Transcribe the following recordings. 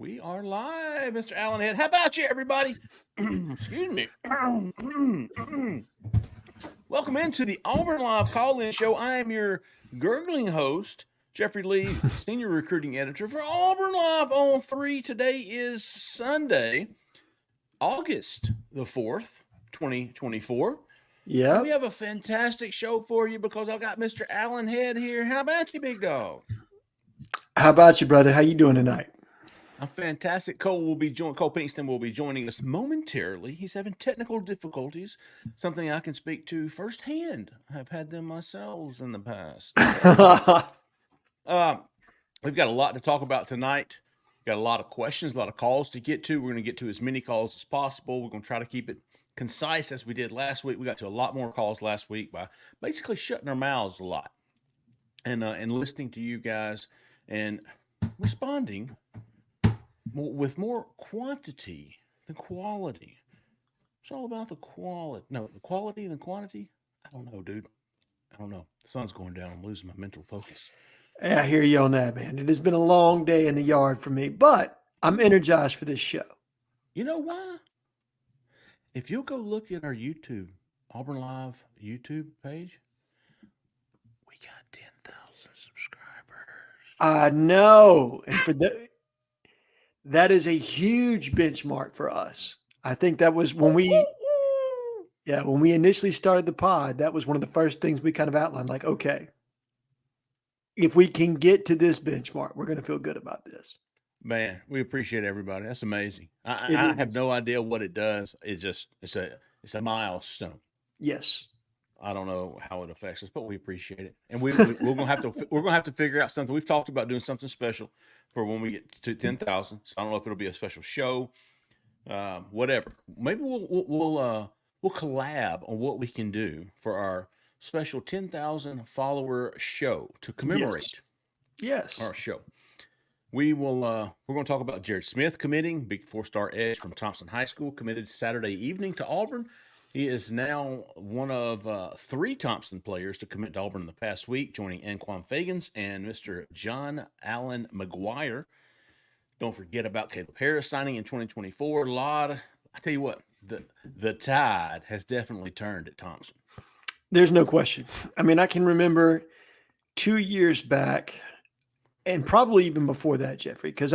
We are live, Mr. Allenhead. How about you, everybody? Excuse me. Welcome into the Auburn Live call-in show. I am your gurgling host, Jeffrey Lee, senior recruiting editor for Auburn Live on 3. Today is Sunday, August the 4th, 2024. Yeah. And we have a fantastic show for you because I've got Mr. Allenhead here. How about you, big dog? How about you, brother? How you doing tonight? I'm fantastic. Cole Pinkston will be joining us momentarily. He's having technical difficulties, something I can speak to firsthand. I've had them myself in the past. We've got a lot to talk about tonight. Got a lot of questions, a lot of calls to get to. We're going to get to as many calls as possible. We're going to try to keep it concise as we did last week. We got to a lot more calls last week by basically shutting our mouths a lot and listening to you guys and responding with more quantity than quality. It's all about the quality. No, the quality and the quantity. I don't know, dude. I don't know. The sun's going down. I'm losing my mental focus. Yeah, I hear you on that, man. It has been a long day in the yard for me, but I'm energized for this show. You know why? If you'll go look at our YouTube, Auburn Live YouTube page, we got 10,000 subscribers. I know. And for that is a huge benchmark for us. I think that was when we initially started the pod, that was one of the first things we kind of outlined, like, okay, if we can get to this benchmark, we're going to feel good about this. Man, we appreciate everybody. That's amazing. I have no idea what it does. It's a milestone. Yes. I don't know how it affects us, but we appreciate it. And we're gonna have to figure out something. We've talked about doing something special for when we get to 10,000. So I don't know if it'll be a special show, whatever. Maybe we'll collab on what we can do for our special 10,000 follower show to commemorate. Yes. Our show. We're going to talk about Jared Smith committing, big 4-star edge from Thompson High School, committed Saturday evening to Auburn. He is now one of 3 Thompson players to commit to Auburn in the past week, joining Anquan Fagans and Mr. John Allen McGuire. Don't forget about Caleb Harris signing in 2024. I tell you what, the tide has definitely turned at Thompson. There's no question. I mean, I can remember 2 years back, and probably even before that, Jeffrey, because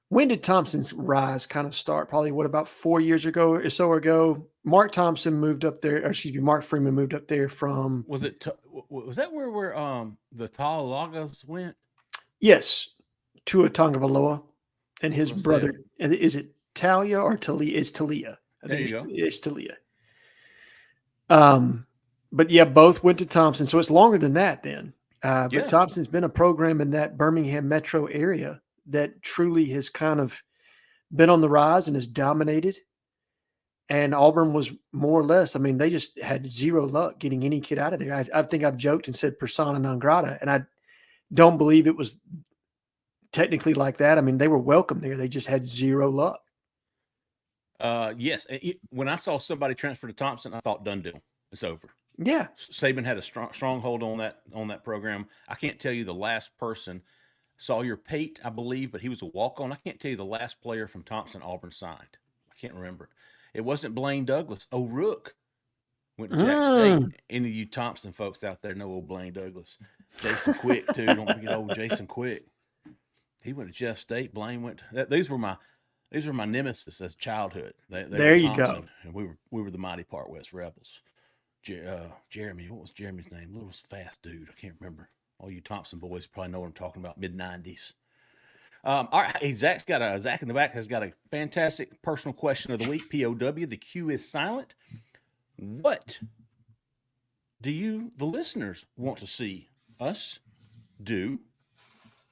when did Thompson's rise kind of start? Probably about 4 years ago or so ago. Mark Freeman moved up there from. Was that where the Talalagas went? Yes, Tua Tagovailoa and his brother. Is it Talia or Talia? It's Talia. There you go. It's Talia. But yeah, both went to Thompson, so it's longer than that then. But Thompson's been a program in that Birmingham metro area that truly has kind of been on the rise and has dominated. And Auburn was more or less, I mean, they just had zero luck getting any kid out of there. I think I've joked and said persona non grata, and I don't believe it was technically like that. I mean, they were welcome there. They just had zero luck. Yes. When I saw somebody transfer to Thompson, I thought done deal. It's over. Yeah. Saban had a strong hold on that program. I can't tell you the last person. Sawyer Pate, I believe, but he was a walk-on. I can't tell you the last player from Thompson Auburn signed. I can't remember it. It wasn't Blaine Douglas. O'Rourke went to Jack State. Any of you Thompson folks out there know old Blaine Douglas. Jason Quick, too. Don't forget old Jason Quick. He went to Jeff State. Blaine went. These were my nemesis as childhood. There you go. And we were the mighty Part West Rebels. Jeremy, what was Jeremy's name? Little fast dude. I can't remember. All you Thompson boys probably know what I'm talking about. Mid-90s. All right. Hey, Zach in the back has got a fantastic personal question of the week. POW. The queue is silent. What do the listeners, want to see us do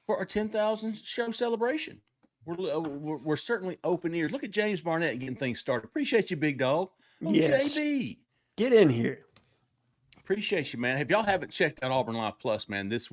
for our 10,000 show celebration? We're certainly open ears. Look at James Barnett getting things started. Appreciate you, big dog. Yes. JB. Get in here. Appreciate you, man. If y'all haven't checked out Auburn Live Plus, man, this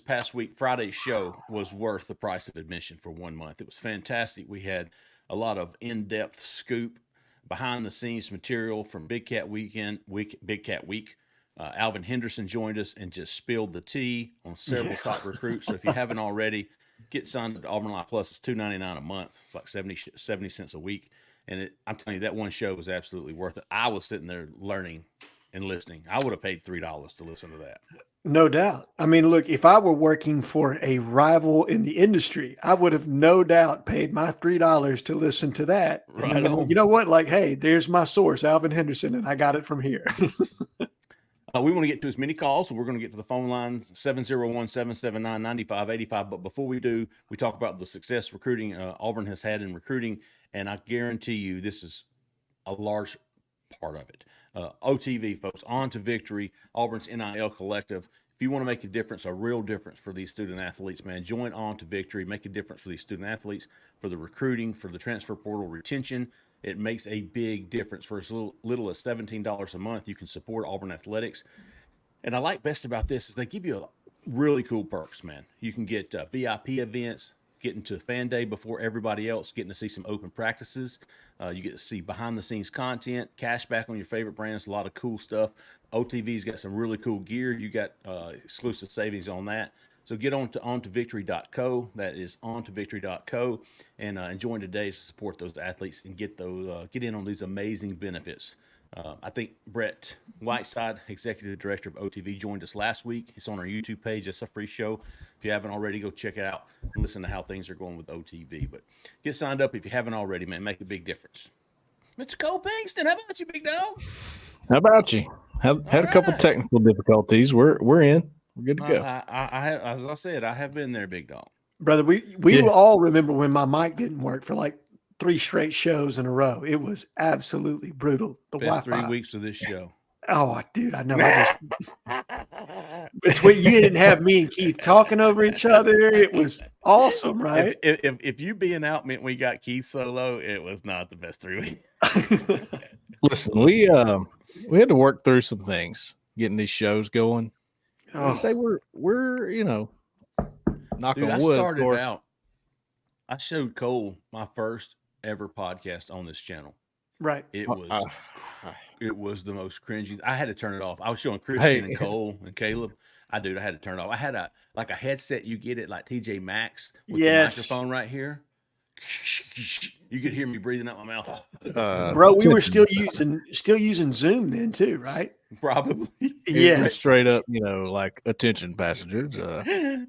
past week, Friday's show was worth the price of admission for 1 month. It was fantastic. We had a lot of in-depth scoop, behind-the-scenes material from Big Cat Week. Alvin Henderson joined us and just spilled the tea on several top recruits. So if you haven't already, get signed up to Auburn Live Plus. It's $2.99 a month. It's like 70 cents a week. And I'm telling you, that one show was absolutely worth it. I was sitting there learning and listening. I would have paid $3 to listen to that. No doubt. I mean, look, if I were working for a rival in the industry, I would have no doubt paid my $3 to listen to that. Right And then, you know what? Like, hey, there's my source, Alvin Henderson, and I got it from here. We want to get to as many calls, so we're going to get to the phone line, 701-779-9585. But before we do, we talk about the success recruiting Auburn has had in recruiting, and I guarantee you this is a large part of it. OTV, folks, On to Victory, Auburn's NIL collective. If you want to make a difference, a real difference for these student athletes, man, join On to Victory. Make a difference for these student athletes, for the recruiting, for the transfer portal retention. It makes a big difference. For as little as $17 a month, you can support Auburn athletics. And I like best about this is they give you really cool perks, man. You can get VIP events, getting to fan day before everybody else, getting to see some open practices. You get to see behind-the-scenes content, cash back on your favorite brands, a lot of cool stuff. OTV's got some really cool gear. You got exclusive savings on that. So get on to ontovictory.co. That is ontovictory.co, and join today to support those athletes and get in on these amazing benefits. I think Brett Whiteside, Executive Director of OTV, joined us last week. It's on our YouTube page. It's a free show. If you haven't already, go check it out and listen to how things are going with OTV. But get signed up if you haven't already, man. Make a big difference. Mr. Cole Pinkston, how about you, big dog? How about you? Had a couple technical difficulties. We're in. We're good to go. As I said, I have been there, big dog. Brother, we will all remember when my mic didn't work for like 3 straight shows in a row. It was absolutely brutal. The Best Wi-Fi. 3 weeks of this show. Oh, dude, I know. Between you didn't have me and Keith talking over each other. It was awesome, right? If you being out meant we got Keith solo, it was not the best 3 weeks. Listen, we had to work through some things getting these shows going. I say we're knock Dude, on wood. I showed Cole my first ever podcast on this channel. Right. It was the most cringy. I had to turn it off. I was showing Christian and Cole and Caleb. I had to turn it off. I had a headset you get at like TJ Maxx with the microphone right here. You could hear me breathing out my mouth. Bro, we were still using Zoom then too, right? Probably. Yeah. Straight up, like attention passengers. I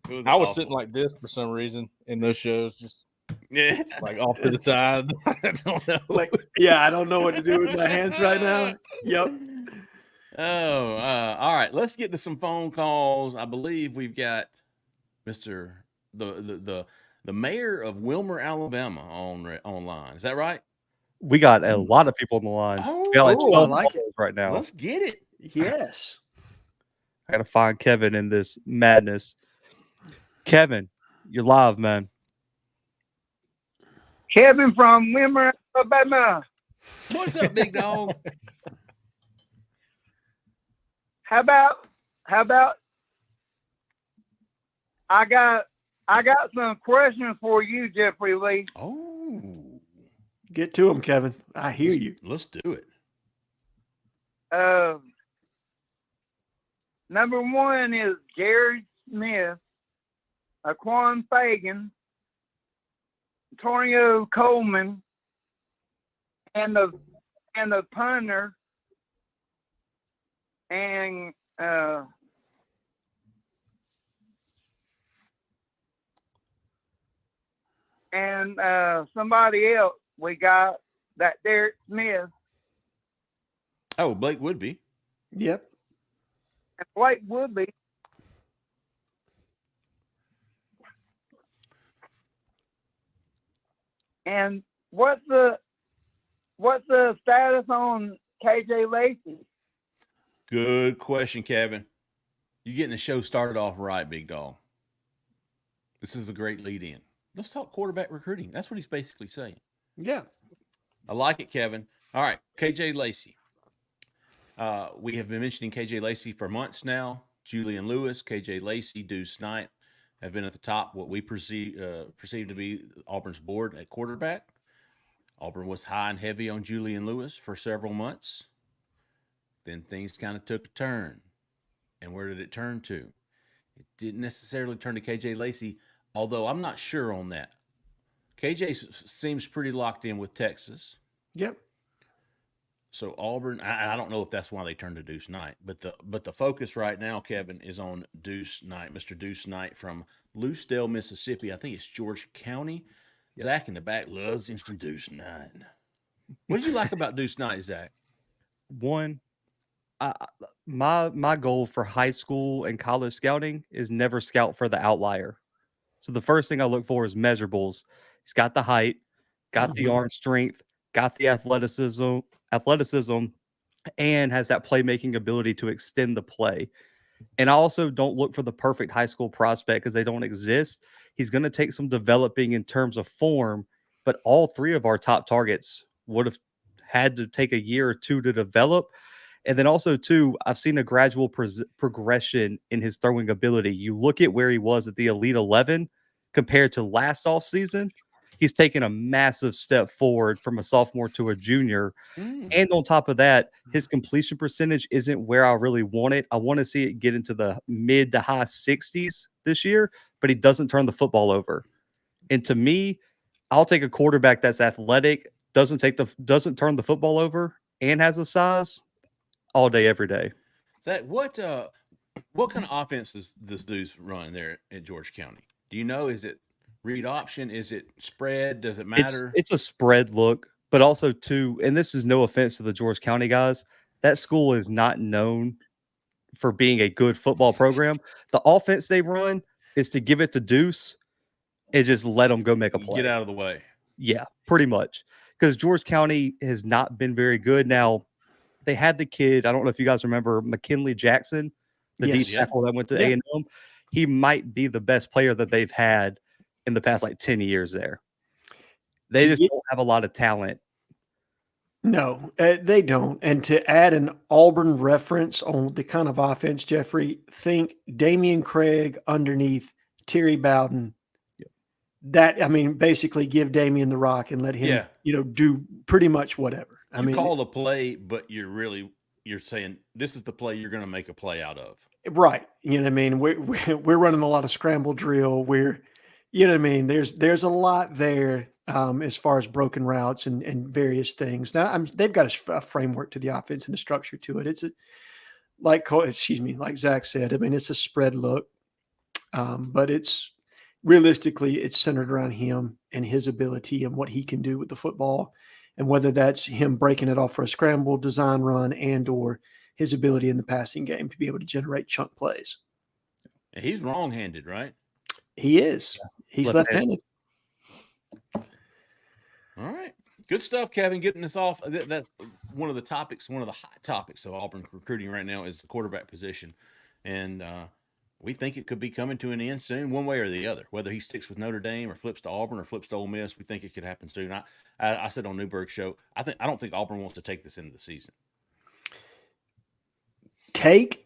was sitting like this for some reason in those shows, just like off to the side. I don't know. I don't know what to do with my hands right now. Yep. All right. Let's get to some phone calls. I believe we've got Mr. the mayor of Wimer, Alabama online. Is that right? We got a lot of people on the line. We got like 12 I like it right now. Let's get it. Yes. I gotta find Kevin in this madness. Kevin, you're live, man. Kevin from Wimer, Alabama. What's up, big dog? How about I got some questions for you, Jeffrey Lee. Oh. Get to him, Kevin. I hear you. Let's do it. Number one is Jared Smith, Aquan Fagan, Antonio Coleman, and the punter, and somebody else. We got that Derek Smith. Oh, Blake Woodby. Yep. And Blake Woodby. And what's the status on KJ Lacey? Good question, Kevin. You're getting the show started off right, big dog. This is a great lead in. Let's talk quarterback recruiting. That's what he's basically saying. Yeah. I like it, Kevin. All right, KJ Lacey. We have been mentioning KJ Lacey for months now. Julian Lewis, KJ Lacey, Duce Knight have been at the top, what we perceive to be Auburn's board at quarterback. Auburn was high and heavy on Julian Lewis for several months. Then things kind of took a turn. And where did it turn to? It didn't necessarily turn to KJ Lacey, although I'm not sure on that. KJ seems pretty locked in with Texas. Yep. So Auburn, I don't know if that's why they turned to Duce Knight, but the focus right now, Kevin, is on Duce Knight, Mr. Duce Knight from Lucedale, Mississippi. I think it's George County. Yep. Zach in the back loves him some Duce Knight. What did you like about Duce Knight, Zach? One, my goal for high school and college scouting is never scout for the outlier. So the first thing I look for is measurables. He's got the height, got the arm strength, got the athleticism, and has that playmaking ability to extend the play. And I also don't look for the perfect high school prospect because they don't exist. He's going to take some developing in terms of form, but all three of our top targets would have had to take a year or two to develop. And then also, too, I've seen a gradual progression in his throwing ability. You look at where he was at the Elite 11 compared to last offseason, he's taken a massive step forward from a sophomore to a junior. And on top of that, his completion percentage isn't where I really want it. I want to see it get into the mid to high 60s this year, but he doesn't turn the football over. And to me, I'll take a quarterback that's athletic, doesn't turn the football over, and has a size all day, every day. Zach, what kind of offense does this Duce run there at George County? Do you know? Is it read option? Is it spread? Does it matter? It's a spread look, but also too, and this is no offense to the George County guys, that school is not known for being a good football program. The offense they run is to give it to Duce and just let them go make a play. Get out of the way. Yeah, pretty much. Because George County has not been very good. Now, they had the kid, I don't know if you guys remember, McKinley Jackson, the D tackle that went to A&M. He might be the best player that they've had in the past 10 years there. They just don't have a lot of talent. No, they don't. And to add an Auburn reference on the kind of offense, Jeffrey, think Damian Craig underneath Terry Bowden. That, basically give Damian the rock and let him, do pretty much whatever. You call the play, but you're saying this is the play you're going to make a play out of. Right. You know what I mean? We're running a lot of scramble drill. There's a lot there as far as broken routes and various things. Now they've got a framework to the offense and a structure to it. It's like Zach said. It's a spread look, but it's realistically it's centered around him and his ability and what he can do with the football, and whether that's him breaking it off for a scramble, design run, and or his ability in the passing game to be able to generate chunk plays. And he's wrong-handed, right? He is. He's left-handed. All right. Good stuff, Kevin, getting us off. That's one of the topics, one of the hot topics of Auburn recruiting right now is the quarterback position. And we think it could be coming to an end soon, one way or the other. Whether he sticks with Notre Dame or flips to Auburn or flips to Ole Miss, we think it could happen soon. I said on Newberg's show, I don't think Auburn wants to take this into the season.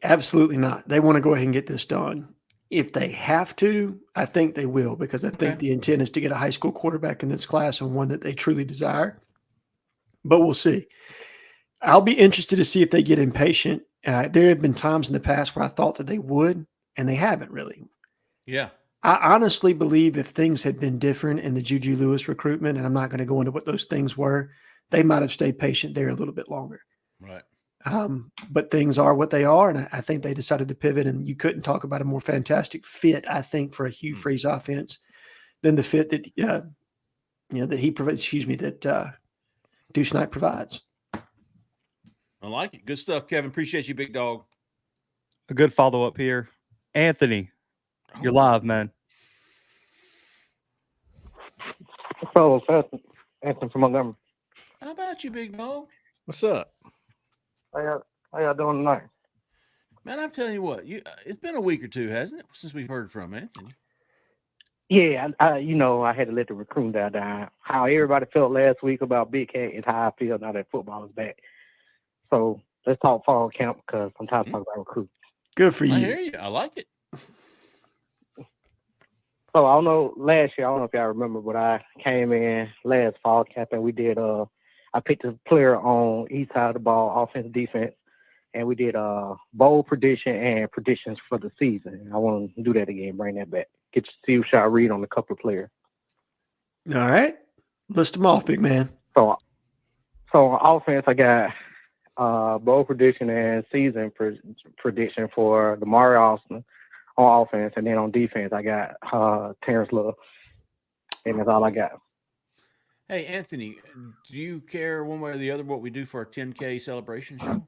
Absolutely not. They want to go ahead and get this done. If they have to, I think they will, because I think the intent is to get a high school quarterback in this class and one that they truly desire. But we'll see. I'll be interested to see if they get impatient. There have been times in the past where I thought that they would, and they haven't really. Yeah. I honestly believe if things had been different in the Juju Lewis recruitment, and I'm not going to go into what those things were, they might have stayed patient there a little bit longer. Right. But things are what they are, and I think they decided to pivot, and you couldn't talk about a more fantastic fit, I think, for a Hugh Freeze offense than the fit that that he provides. That Duce Knight provides. I like it. Good stuff, Kevin. Appreciate you, big dog. A good follow up here, Anthony. You're live, man. Fellow Anthony from Montgomery. How about you, big dog? What's up? How y'all doing tonight? Man, I'm telling you what, it's been a week or two, hasn't it, since we've heard from Anthony? Yeah, I had to let the recruiting down. How everybody felt last week about Big Cat is how I feel now that football is back. So let's talk fall camp because I'm tired of talking about recruiting. Good for you. I hear you. I like it. So I don't know, last year, I don't know if y'all remember, but I came in last fall camp and we did I picked a player on each side of the ball, offense, defense, and we did bowl prediction and predictions for the season. I want to do that again, bring that back. See what y'all read on a couple of players. All right. List them off, big man. So on offense, I got bowl prediction and season prediction for Damari Austin on offense, and then on defense, I got Terrence Love, and that's all I got. Hey, Anthony, do you care one way or the other what we do for our 10K celebration show?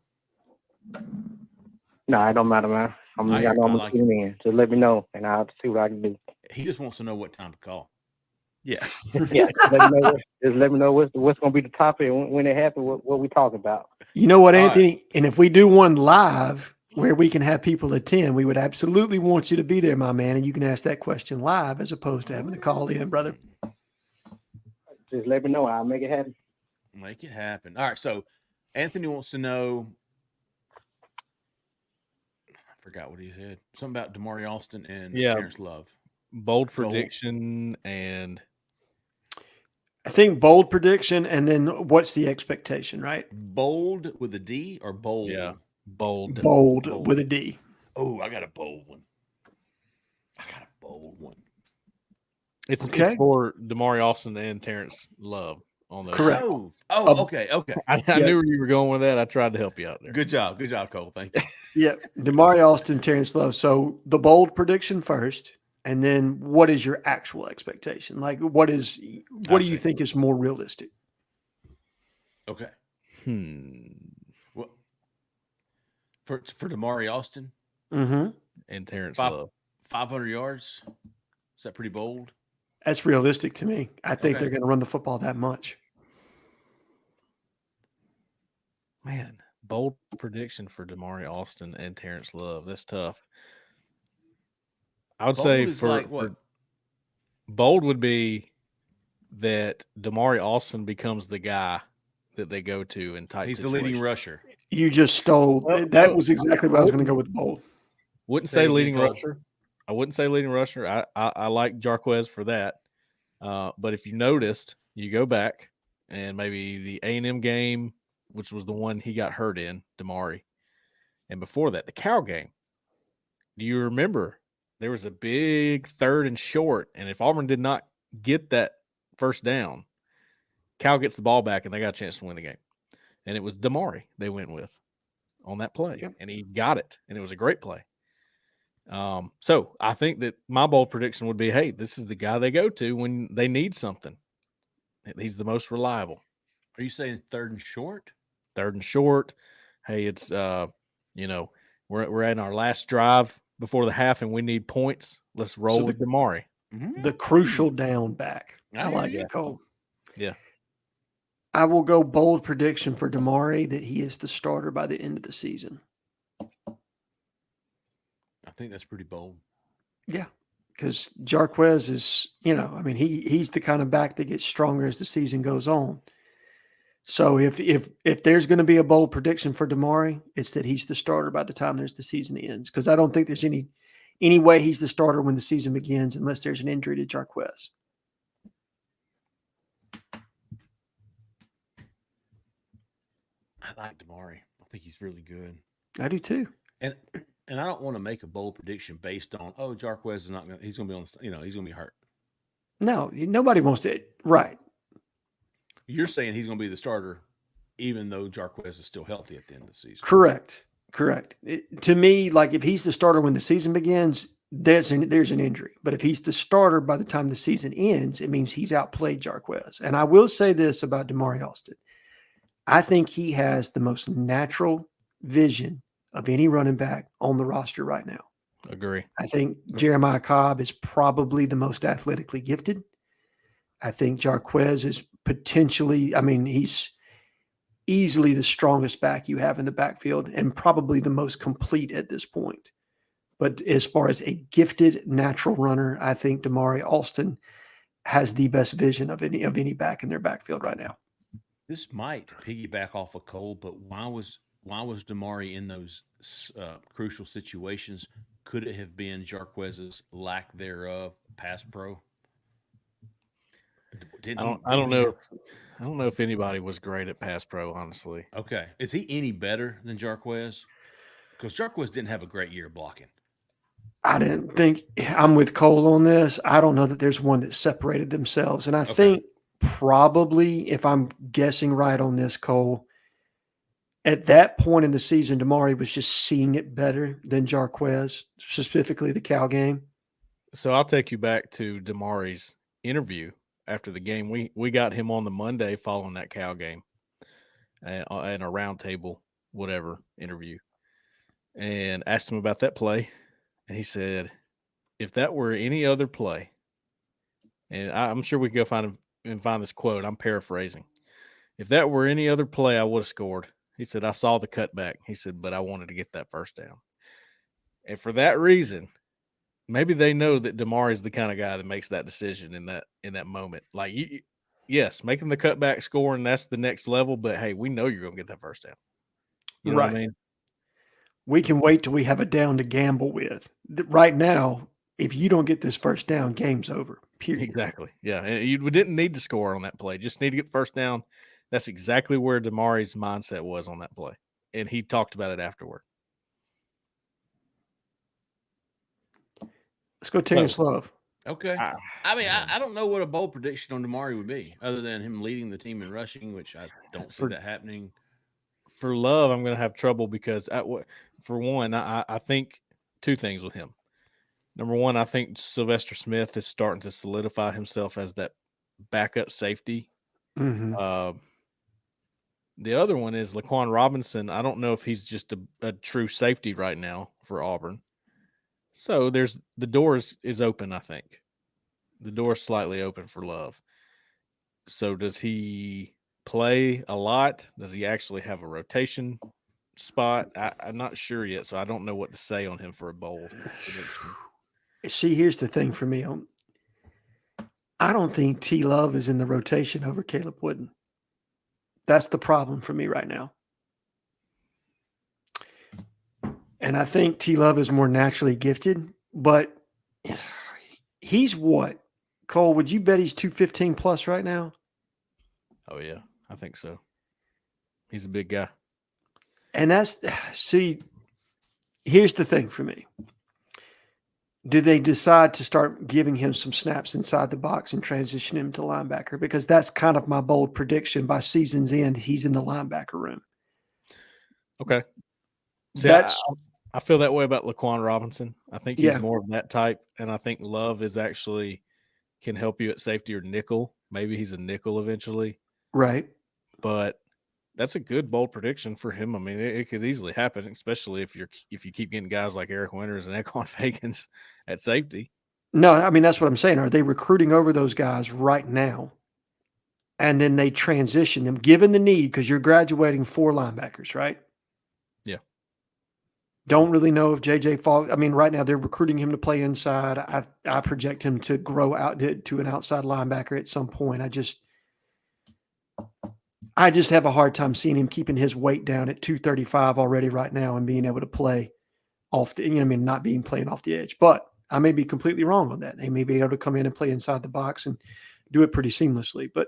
No, it don't matter, man. I'm gonna tune in. Just let me know, and I'll see what I can do. He just wants to know what time to call. Yeah. Yeah. Just let me know what's gonna be the topic and when it happens. What we talking about? You know what, All Anthony? right. And if we do one live where we can have people attend, we would absolutely want you to be there, my man, and you can ask that question live as opposed to having to call in, brother. Just let me know. I'll make it happen. Make it happen. All right. So Anthony wants to know. I forgot what he said. Something about Damari Austin and Terrence Love. Bold prediction and. I think bold prediction, and then what's the expectation, right? Bold with a D or bold? Yeah. Bold with a D. Oh, I got a bold one. It's for Damari Austin and Terrence Love on those. Correct. Okay. I knew where you were going with that. I tried to help you out there. Good job, Cole. Thank you. Yeah, Damari Austin, Terrence Love. So the bold prediction first, and then what is your actual expectation? Like, what do you think is more realistic? Okay. Well, for Damari Austin, and Terrence Love, 500 yards. Is that pretty bold? That's realistic to me. I think they're going to run the football that much. Man, bold prediction for Damari Austin and Terrence Love. That's tough. I would say for bold would be that Damari Austin becomes the guy that they go to in tight situations. He's the leading rusher. You just stole. That was exactly what I was going to go with bold. Wouldn't say leading rusher. I wouldn't say leading rusher. I like Jarquez for that. But if you noticed, you go back and maybe the A&M game, which was the one he got hurt in, Damari, and before that, the Cal game. Do you remember there was a big 3rd and short, and if Auburn did not get that first down, Cal gets the ball back and they got a chance to win the game. And it was Damari they went with on that play, and he got it, and it was a great play. So I think that my bold prediction would be, hey, this is the guy they go to when they need something. He's the most reliable. Are you saying 3rd and short? 3rd and short. Hey, it's we're in our last drive before the half and we need points. Let's roll with Damari. The crucial down back. I like it, Cole. Yeah. I will go bold prediction for Damari that he is the starter by the end of the season. I think that's pretty bold. Yeah, because Jarquez is, he's the kind of back that gets stronger as the season goes on. So if there's going to be a bold prediction for Damari, it's that he's the starter by the time the season ends. Because I don't think there's any way he's the starter when the season begins unless there's an injury to Jarquez. I like Damari. I think he's really good. I do too. And I don't want to make a bold prediction based on, Jarquez is not going to, he's going to be on, he's going to be hurt. No, nobody wants to. Right. You're saying he's going to be the starter, even though Jarquez is still healthy at the end of the season. Correct. To me, like if he's the starter when the season begins, there's an injury. But if he's the starter by the time the season ends, it means he's outplayed Jarquez. And I will say this about Damari Austin. I think he has the most natural vision of any running back on the roster right now. Agree. I think Jeremiah Cobb is probably the most athletically gifted. I think Jarquez is potentially, he's easily the strongest back you have in the backfield and probably the most complete at this point. But as far as a gifted natural runner, I think Damari Austin has the best vision of any back in their backfield right now. This might piggyback off of Cole, but why was Damari in those crucial situations? Could it have been Jarquez's lack thereof pass pro? I don't know if anybody was great at pass pro, honestly. Okay. Is he any better than Jarquez? Because Jarquez didn't have a great year blocking. I didn't think I'm with Cole on this. I don't know that there's one that separated themselves. And I think probably, if I'm guessing right on this, Cole, at that point in the season, Damari was just seeing it better than Jarquez, specifically the Cal game. So I'll take you back to Damari's interview after the game. We got him on the Monday following that Cal game and a roundtable, whatever interview, and asked him about that play. And he said, if that were any other play, and I'm sure we can go find this quote. I'm paraphrasing. If that were any other play, I would have scored. He said, I saw the cutback. He said, but I wanted to get that first down. And for that reason, maybe they know that Damari is the kind of guy that makes that decision in that moment. Like, yes, making the cutback scoring, that's the next level. But, hey, we know you're going to get that first down. You know what I mean? We can wait till we have a down to gamble with. Right now, if you don't get this first down, game's over, period. Exactly, yeah. And we didn't need to score on that play. Just need to get the first down. That's exactly where Damari's mindset was on that play. And he talked about it afterward. Let's go Terrence Love. Okay. I don't know what a bold prediction on Damari would be, other than him leading the team in rushing, which I don't see that happening. For Love, I'm going to have trouble because, for one, I think two things with him. Number one, I think Sylvester Smith is starting to solidify himself as that backup safety. Mm-hmm. The other one is Laquan Robinson. I don't know if he's just a true safety right now for Auburn. So the door is open, I think. The door is slightly open for Love. So does he play a lot? Does he actually have a rotation spot? I'm not sure yet, so I don't know what to say on him for a bold prediction. See, here's the thing for me. I don't think T. Love is in the rotation over Caleb Wooden. That's the problem for me right now. And I think T. Love is more naturally gifted, but he's what? Cole, would you bet he's 215 plus right now? Oh, yeah, I think so. He's a big guy. And here's the thing for me. Do they decide to start giving him some snaps inside the box and transition him to linebacker? Because that's kind of my bold prediction. By season's end, he's in the linebacker room. Okay. See, I feel that way about Laquan Robinson. I think he's more of that type, and I think Love is actually can help you at safety or nickel. Maybe he's a nickel eventually. Right. But that's a good bold prediction for him. I mean, it could easily happen, especially if you keep getting guys like Eric Winters and Ekon Fagans at safety. No, I mean, that's what I'm saying. Are they recruiting over those guys right now? And then they transition them, given the need, because you're graduating 4 linebackers, right? Yeah. Don't really know if J.J. Falk – I mean, right now they're recruiting him to play inside. I project him to grow out to an outside linebacker at some point. I just have a hard time seeing him keeping his weight down at 235 already right now and being able to play off the – not being playing off the edge. But I may be completely wrong on that. They may be able to come in and play inside the box and do it pretty seamlessly. But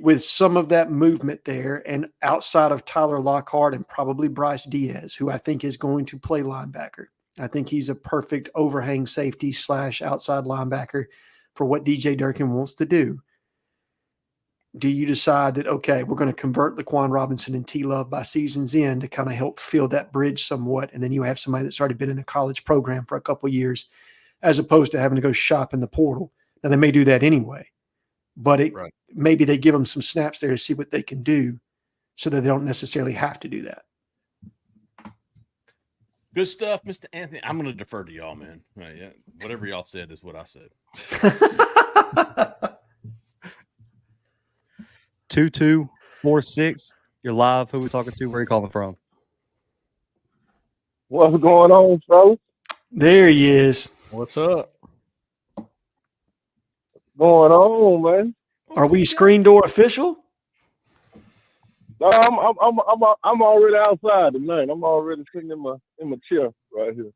with some of that movement there and outside of Tyler Lockhart and probably Bryce Diaz, who I think is going to play linebacker. I think he's a perfect overhang safety / outside linebacker for what DJ Durkin wants to do. Do you decide that, okay, we're going to convert Laquan Robinson and T. Love by season's end to kind of help fill that bridge somewhat, and then you have somebody that's already been in a college program for a couple of years as opposed to having to go shop in the portal? Now, they may do that anyway, but maybe they give them some snaps there to see what they can do so that they don't necessarily have to do that. Good stuff, Mr. Anthony. I'm going to defer to y'all, man. Yeah, whatever y'all said is what I said. 2246. You're live. Who we talking to? Where are you calling from? What's going on, folks? There he is. What's up? Going on, man? Are we screen door official? No, I'm already outside tonight. I'm already sitting in my chair right here.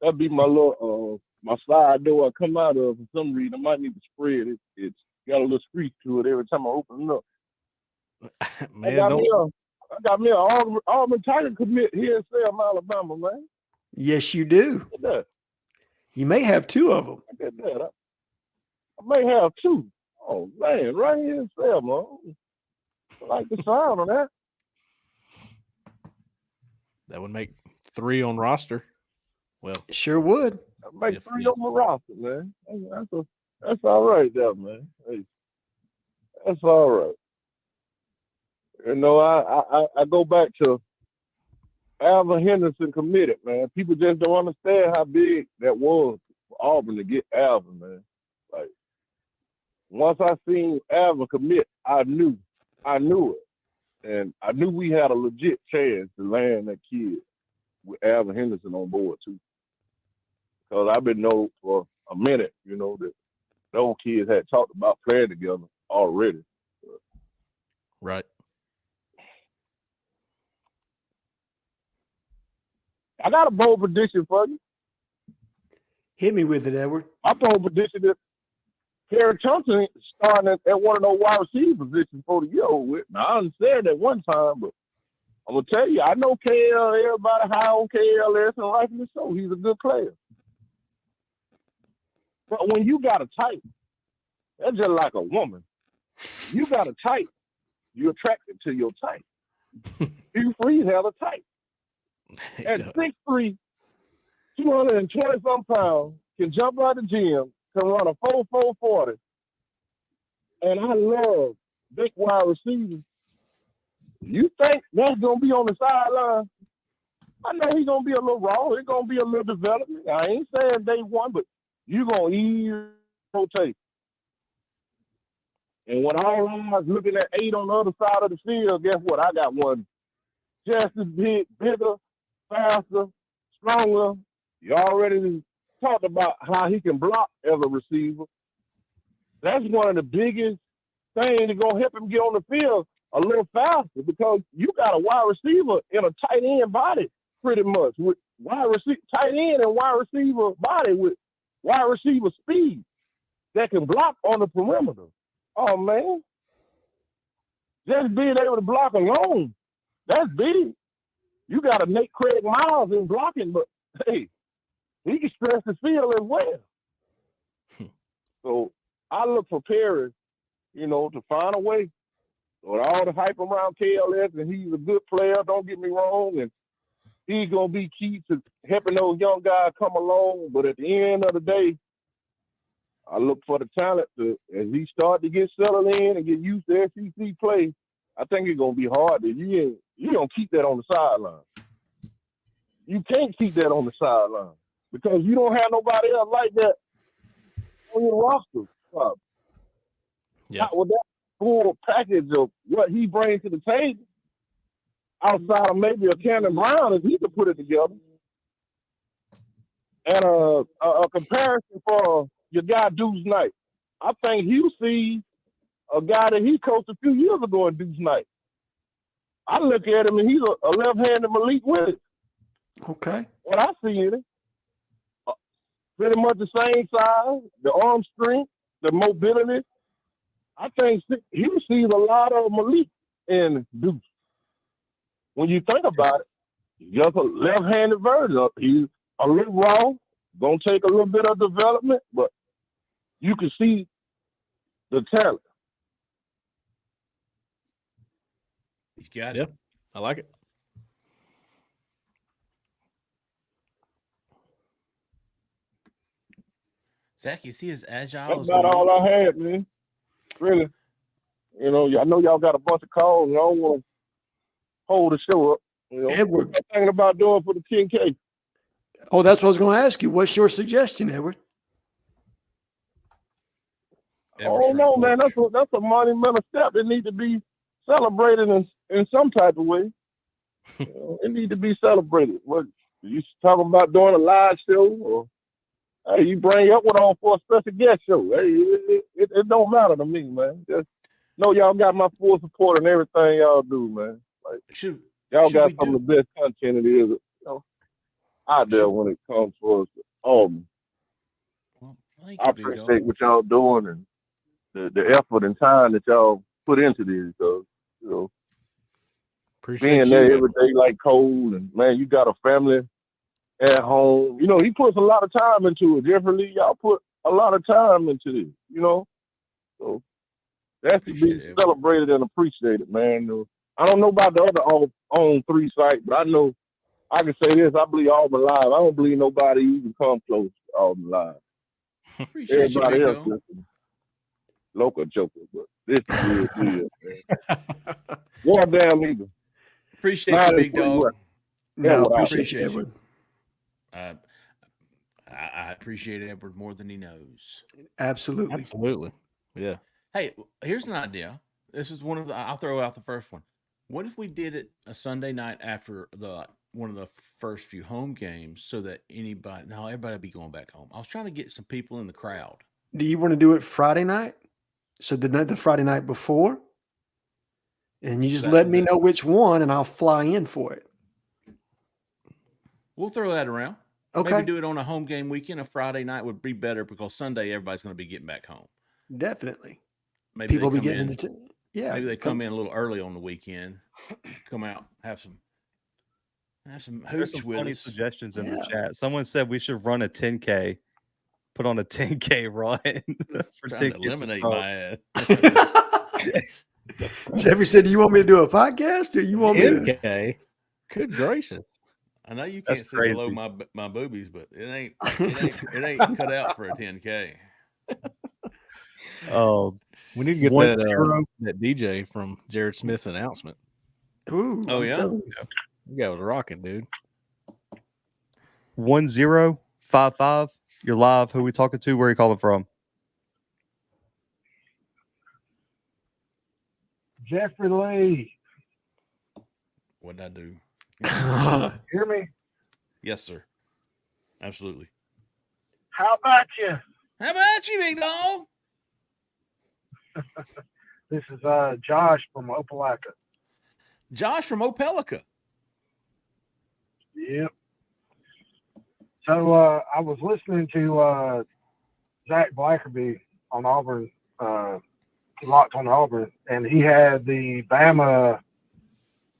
That'd be my little my side door I come out of. For some reason, I might need to spread it. It's got a little squeak to it every time I open it up. Man, got me an Auburn Tigers commit here in Selma, Alabama, man. Yes, you do. Look at that. You may have two of them. Look at that. I may have two. Oh, man, right here in Selma. I like the sound of that. That would make 3 on roster. Well, Sure would. I make 3 on my roster, man. That's all right there, man. Hey, that's all right. You know, I go back to Alvin Henderson committed, man. People just don't understand how big that was for Auburn to get Alvin, man. Like, once I seen Alvin commit, I knew it. And I knew we had a legit chance to land that kid with Alvin Henderson on board, too. Because I've been known for a minute, you know, that those kids had talked about playing together already. right. I got a bold prediction for you. Hit me with it, Edward. My bold prediction is Kerry Thompson starting at one of those wide receiver positions for the year with. Now, I understand that one time, but I'm going to tell you, I know KL, everybody high on KLS, and rightfully so. He's a good player. But when you got a type, that's just like a woman. You got a type, you're attracted to your type. Hugh Freeze had a type. At 6'3", 220-some pounds, can jump out the gym, can run a 4.40, and I love big wide receivers. You think that's going to be on the sideline? I know he's going to be a little raw. It's going to be a little development. I ain't saying day one, but you're going to ease rotate. And when all eyes looking at 8 on the other side of the field, guess what? I got one just as big, bigger, faster, stronger. You already talked about how he can block as a receiver. That's one of the biggest things that's going to help him get on the field a little faster because you got a wide receiver in a tight end body pretty much with tight end and wide receiver body with wide receiver speed that can block on the perimeter. Oh, man. Just being able to block alone, that's big. You got to make Craig Miles in blocking, but, hey, he can stretch the field as well. So I look for Perry, you know, to find a way. With all the hype around KLS, and he's a good player, don't get me wrong, and he's going to be key to helping those young guys come along. But at the end of the day, I look for the talent to, as he start to get settled in and get used to SEC play, I think it's going to be hard. You don't keep that on the sideline. You can't keep that on the sideline because you don't have nobody else like that on your roster. Yeah. Not with that full package of what he brings to the table outside of maybe a Cannon Brown if he could put it together. And a comparison for your guy Duce Knight. I think he'll see a guy that he coached a few years ago in Duce Knight. I look at him and he's a left-handed Malik Willis. Okay. What I see in him, pretty much the same size, the arm strength, the mobility. I think he receives a lot of Malik in Duce. When you think about it, he's just a left-handed version. He's a little raw, going to take a little bit of development, but you can see the talent. He's got it. Yep. I like it. Zach, you see as agile That's as about Malik? all I had, man. Really. You know, I know y'all got a bunch of calls, and I don't want to hold the show up. You know, Edward. what you thinking about doing for the 10K? Oh, that's what I was going to ask you. What's your suggestion, Edward? Oh no, man, that's a monumental step. It needs to be celebrated in some type of way. You know, it needs to be celebrated. What you talking about doing a live show, or hey, you bring up one on for a special guest show? Hey, it don't matter to me, man. Just know y'all got my full support and everything y'all do, man. Like y'all got some of the best content it is, you know, out there when it comes for us. Well, I appreciate what y'all doing and the effort and time that y'all put into these, because you know Appreciate there you. every day like Cole, and man, you got a family at home. You know, he puts a lot of time into it. Jeffrey Lee, y'all put a lot of time into this, you know. So that's to be celebrated and appreciated, man. I don't know about the other on 3 sites, but I know I can say this. I believe Auburn Live. I don't believe nobody even come close to Auburn Live. Everybody else is local joker, but this is real, man. One damn Eagle. Appreciate you, big dog. No, appreciate you, Edward. I appreciate Edward more than he knows. Absolutely. Yeah. Hey, here's an idea. This is one of the. I'll throw out the first one. What if we did it a Sunday night after one of the first few home games, so that everybody would be going back home. I was trying to get some people in the crowd. Do you want to do it Friday night? So the Friday night before, and you just let me know which one, and I'll fly in for it. We'll throw that around. Okay. Maybe do it on a home game weekend. A Friday night would be better because Sunday everybody's going to be getting back home. Definitely. Maybe people be getting into Maybe they come in a little early on the weekend, come out, have some hooch with funny us. Suggestions in the chat. Someone said we should run a 10K, put on a 10K run for trying to eliminate my ass. Jeffrey said, "Do you want me to do a podcast, or you want me to?" 10K? Good gracious! I know you can't see below my boobies, but it ain't cut out for a 10K. Oh, we need to get that DJ from Jared Smith's announcement. Ooh, oh yeah, that guy was rocking, dude. 1055. You're live. Who we talking to? Where are you calling from? Jeffrey Lee. What'd I do? Hear me? Yes, sir. Absolutely. How about you? How about you, big dog? This is Josh from Opelika. Josh from Opelika. Yep. So I was listening to Zach Blackerby on Auburn, Locked on Auburn, and he had the Bama,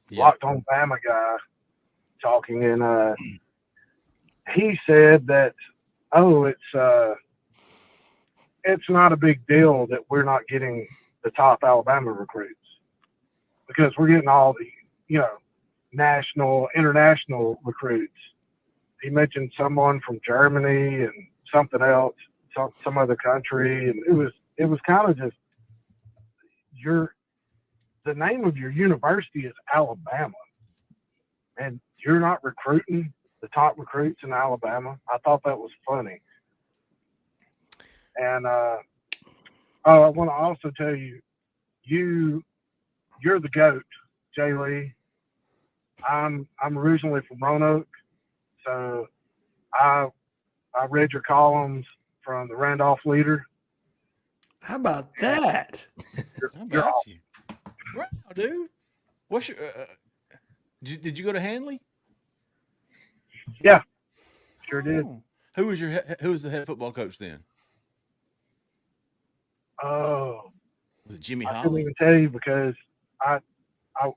Locked on Bama guy talking, and he said that, it's not a big deal that we're not getting the top Alabama recruits because we're getting all the, national, international recruits. He mentioned someone from Germany and something else, some other country, and it was kind of just the name of your university is Alabama, and you're not recruiting the top recruits in Alabama. I thought that was funny. And I want to also tell you, you're the GOAT, Jay Lee. I'm originally from Roanoke, so I read your columns from the Randolph Leader. How about that? You're awesome. Wow, dude. What's your? Did you go to Hanley? Yeah, sure did. Who was the head football coach then? Oh, was it Jimmy I Holly? couldn't even tell you because I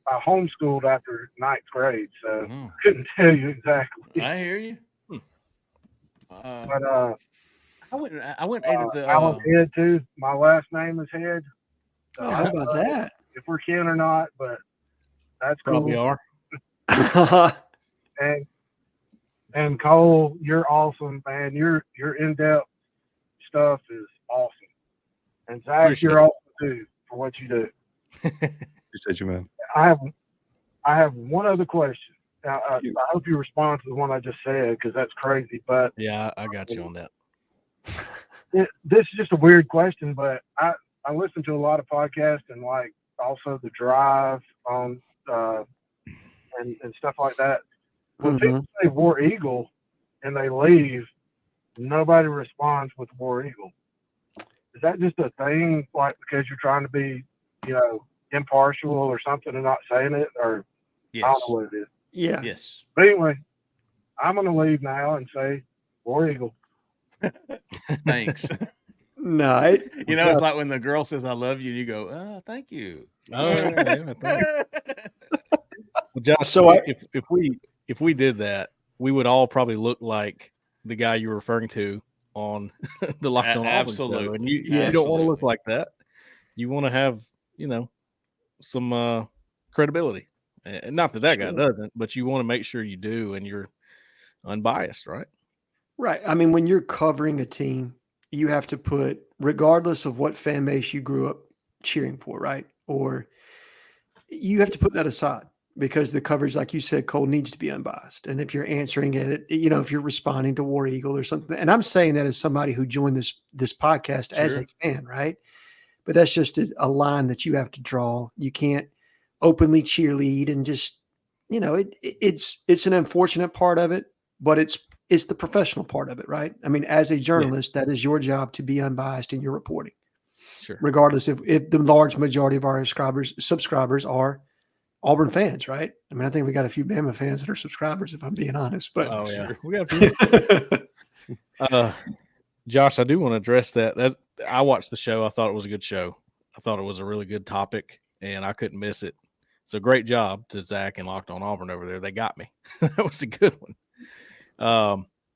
homeschooled after 9th grade, so I couldn't tell you exactly. I hear you. But I went ate at the Alan Head too. My last name is Head. So how about that? If we're kin or not, but that's Probably cool. are. And Cole, you're awesome, man. Your in-depth stuff is awesome. And Zach, you're awesome too for what you do. Appreciate you, man. I have one other question. Now, I hope you respond to the one I just said because that's crazy. But yeah, I got you on that. This is just a weird question, but I listen to a lot of podcasts and like also the Drive on and stuff like that. When people say War Eagle and they leave, nobody responds with War Eagle. Is that just a thing, like because you're trying to be, impartial or something and not saying it, or yes. I don't know what it is. Yeah. Yes. But anyway, I'm going to leave now and say War Eagle. Thanks. No, it's like when the girl says "I love you" and you go, "Oh, thank you." Oh, yeah, Josh, So if we did that, we would all probably look like the guy you were referring to on the Locked On Auburn show. Absolutely. And you don't want to look like that. You want to have, some credibility. And not that guy doesn't, but you want to make sure you do and you're unbiased, right? Right. I mean, when you're covering a team, you have to put, regardless of what fan base you grew up cheering for, right? Or you have to put that aside because the coverage, like you said, Cole, needs to be unbiased. And if you're answering it, if you're responding to War Eagle or something, and I'm saying that as somebody who joined this podcast as a fan, right? But that's just a line that you have to draw. You can't openly cheerlead and just, it's an unfortunate part of it, but it's the professional part of it, right? I mean, as a journalist, that is your job to be unbiased in your reporting. Sure. Regardless if the large majority of our subscribers are Auburn fans, right? I mean, I think we got a few Bama fans that are subscribers, if I'm being honest. But we got a few. Josh, I do want to address that. I watched the show. I thought it was a good show. I thought it was a really good topic, and I couldn't miss it. So great job to Zach and Locked On Auburn over there. They got me. That was a good one.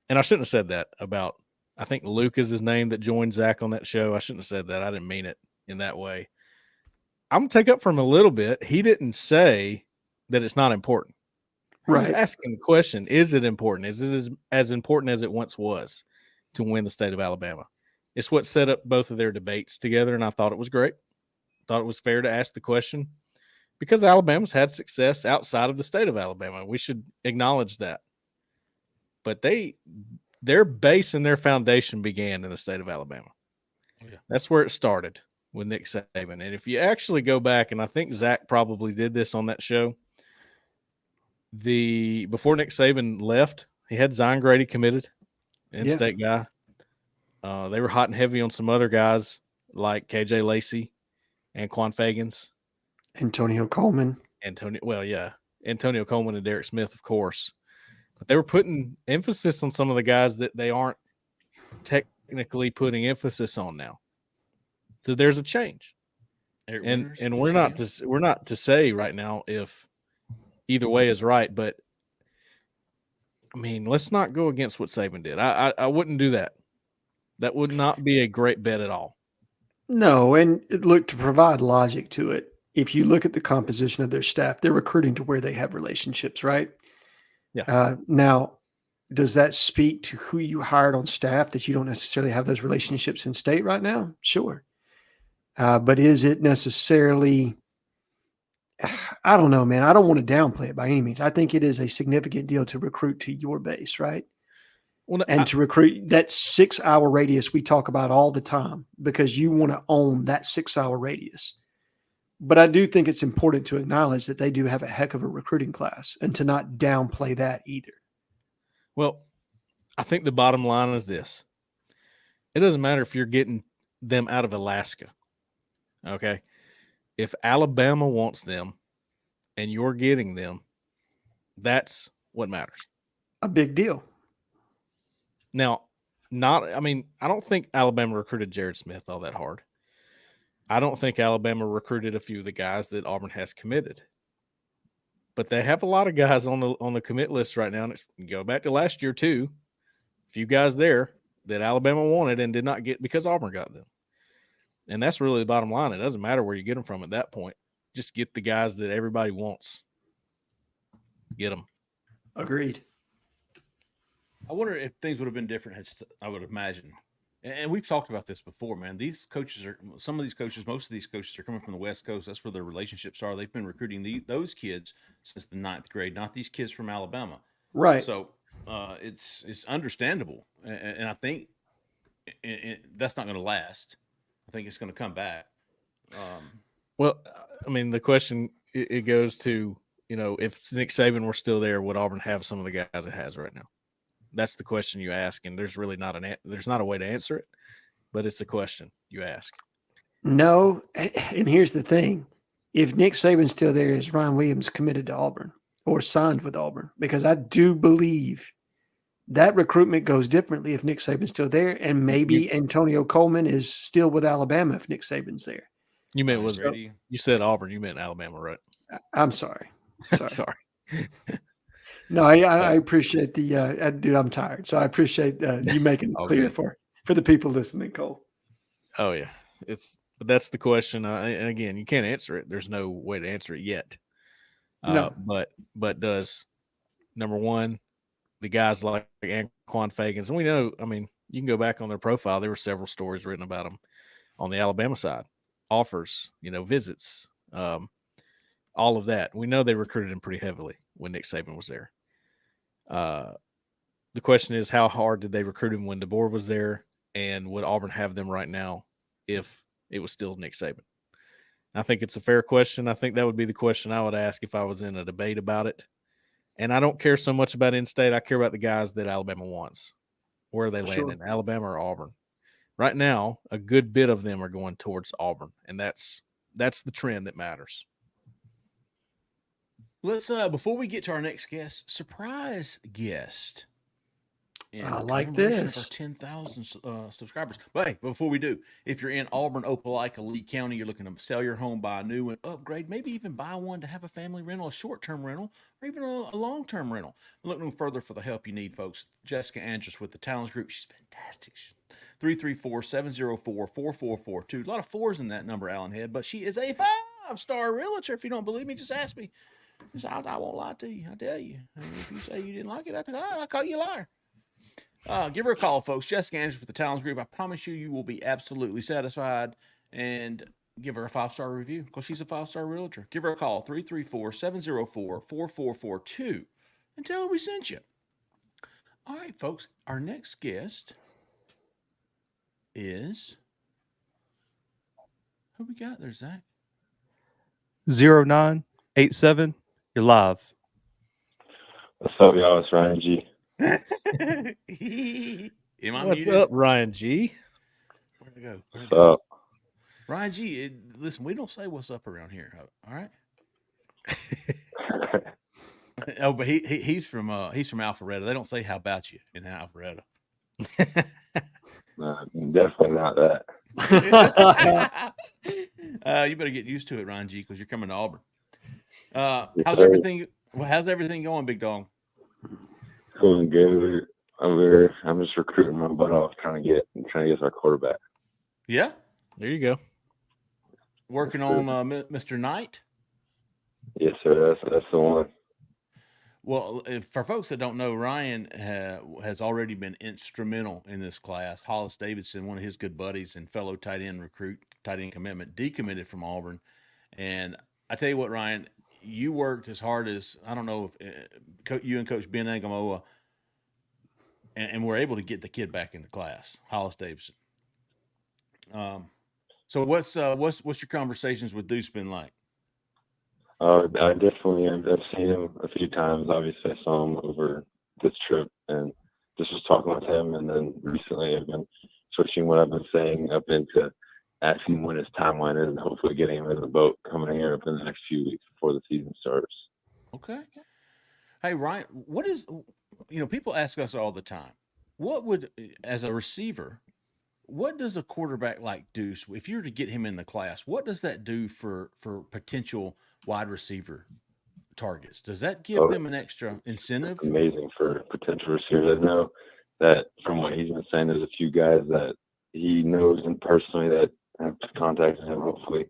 And I shouldn't have said that about, I think Luke is his name that joined Zach on that show. I shouldn't have said that. I didn't mean it in that way. I'm going to take up from him a little bit. He didn't say that it's not important. Right. He's asking the question, is it important? Is it as important as it once was to win the state of Alabama? It's what set up both of their debates together, and I thought it was great. Thought it was fair to ask the question because Alabama's had success outside of the state of Alabama. We should acknowledge that. But their base and their foundation began in the state of Alabama. Oh, yeah. That's where it started with Nick Saban. And if you actually go back, and I think Zach probably did this on that show, before Nick Saban left, he had Zion Grady committed, in-state guy. They were hot and heavy on some other guys like KJ Lacey and Quan Fagans. Antonio Coleman. Antonio Coleman and Derek Smith, of course. But they were putting emphasis on some of the guys that they aren't technically putting emphasis on now. So there's a change. And we're not to say right now if either way is right, but I mean, let's not go against what Saban did. I wouldn't do that. That would not be a great bet at all. No, and look, to provide logic to it, if you look at the composition of their staff, they're recruiting to where they have relationships, right? Yeah. Now, does that speak to who you hired on staff that you don't necessarily have those relationships in state right now? Sure. But is it necessarily, I don't know, man. I don't want to downplay it by any means. I think it is a significant deal to recruit to your base, right? Well, to recruit that 6-hour radius we talk about all the time because you want to own that 6-hour radius. But I do think it's important to acknowledge that they do have a heck of a recruiting class and to not downplay that either. Well, I think the bottom line is this. It doesn't matter if you're getting them out of Alaska. Okay. If Alabama wants them and you're getting them, that's what matters. A big deal. Now, I don't think Alabama recruited Jared Smith all that hard. I don't think Alabama recruited a few of the guys that Auburn has committed. But they have a lot of guys on the commit list right now. And go back to last year, too. A few guys there that Alabama wanted and did not get because Auburn got them. And that's really the bottom line. It doesn't matter where you get them from at that point. Just get the guys that everybody wants. Get them. Agreed. I wonder if things would have been different. I would imagine. And we've talked about this before, man. Most of these coaches are coming from the West Coast. That's where their relationships are. They've been recruiting those kids since the 9th grade, not these kids from Alabama. Right. So it's understandable. And I think that's not going to last. I think it's going to come back. Well, I mean, the question, it goes to, if Nick Saban were still there, would Auburn have some of the guys it has right now? That's the question you ask, and there's really not a way to answer it, but it's a question you ask. No, and here's the thing. If Nick Saban's still there, is Ryan Williams committed to Auburn or signed with Auburn? Because I do believe that recruitment goes differently if Nick Saban's still there, and maybe Antonio Coleman is still with Alabama if Nick Saban's there. You meant you said Auburn, you meant Alabama, right? I'm sorry. Sorry. No, I appreciate the dude. I'm tired, so I appreciate you making it clear good. for the people listening, Cole. Oh yeah, but that's the question. And again, you can't answer it. There's no way to answer it yet. No. But does number one, the guys like Anquan Fagans, and we know. I mean, you can go back on their profile. There were several stories written about them on the Alabama side, offers, visits, all of that. We know they recruited him pretty heavily when Nick Saban was there. The question is, how hard did they recruit him when DeBoer was there, and would Auburn have them right now if it was still Nick Saban? I think it's a fair question. I think that would be the question I would ask if I was in a debate about it. And I don't care so much about in-state. I care about the guys that Alabama wants. Where are they landing, Alabama or Auburn? Right now, a good bit of them are going towards Auburn, and that's the trend that matters. Let's before we get to our next guest, surprise guest. I like this. Our 10,000 subscribers. But hey, before we do, if you're in Auburn, Opelika, Lee County, you're looking to sell your home, buy a new one, upgrade, maybe even buy one to have a family rental, a short-term rental, or even a long-term rental. Look no further for the help you need, folks. Jessica Andrus with the Talents Group. She's fantastic. 334-704-4442. A lot of fours in that number, Alan Head, but she is a 5-star realtor. If you don't believe me, just ask me. I won't lie to you. I tell you. If you say you didn't like it, I'll call you a liar. Give her a call, folks. Jessica Andrus with the Talents Group. I promise you will be absolutely satisfied. And give her a 5-star review because she's a 5-star realtor. Give her a call, 334-704-4442, and tell her we sent you. All right, folks. Our next guest is who we got there, Zach? 0987. You're live. What's up, y'all? It's Ryan G. What's up, Ryan G? Where'd it go? What's up? Ryan G, listen, we don't say what's up around here. All right. Oh, but he's from Alpharetta. They don't say how about you in Alpharetta. No, definitely not that. You better get used to it, Ryan G, because you're coming to Auburn. How's everything going, big dog? Going good. I'm just recruiting my butt off, trying to get our quarterback. Yeah, there you go. Working on Mr. Knight. Yes, sir. That's the one. Well, for folks that don't know, Ryan has already been instrumental in this class. Hollis Davidson, one of his good buddies and fellow tight end commitment, decommitted from Auburn. And I tell you what, Ryan, you worked as hard as, I don't know if you and Coach Ben Angamoa, and were able to get the kid back in the class, Hollis Davidson. So what's your conversations with Duce been like? I definitely I've seen him a few times. Obviously, I saw him over this trip and just was talking with him. And then recently, I've been switching what I've been saying up into asking him when his timeline is, and hopefully getting him in the boat coming here up in the next few weeks before the season starts. Okay. Hey, Ryan, what is, people ask us all the time, what would, as a receiver, what does a quarterback like Duce, if you were to get him in the class, what does that do for potential wide receiver targets? Does that give them an extra incentive? Amazing for potential receivers. I know that from what he's been saying, there's a few guys that he knows and personally that have contacted him, hopefully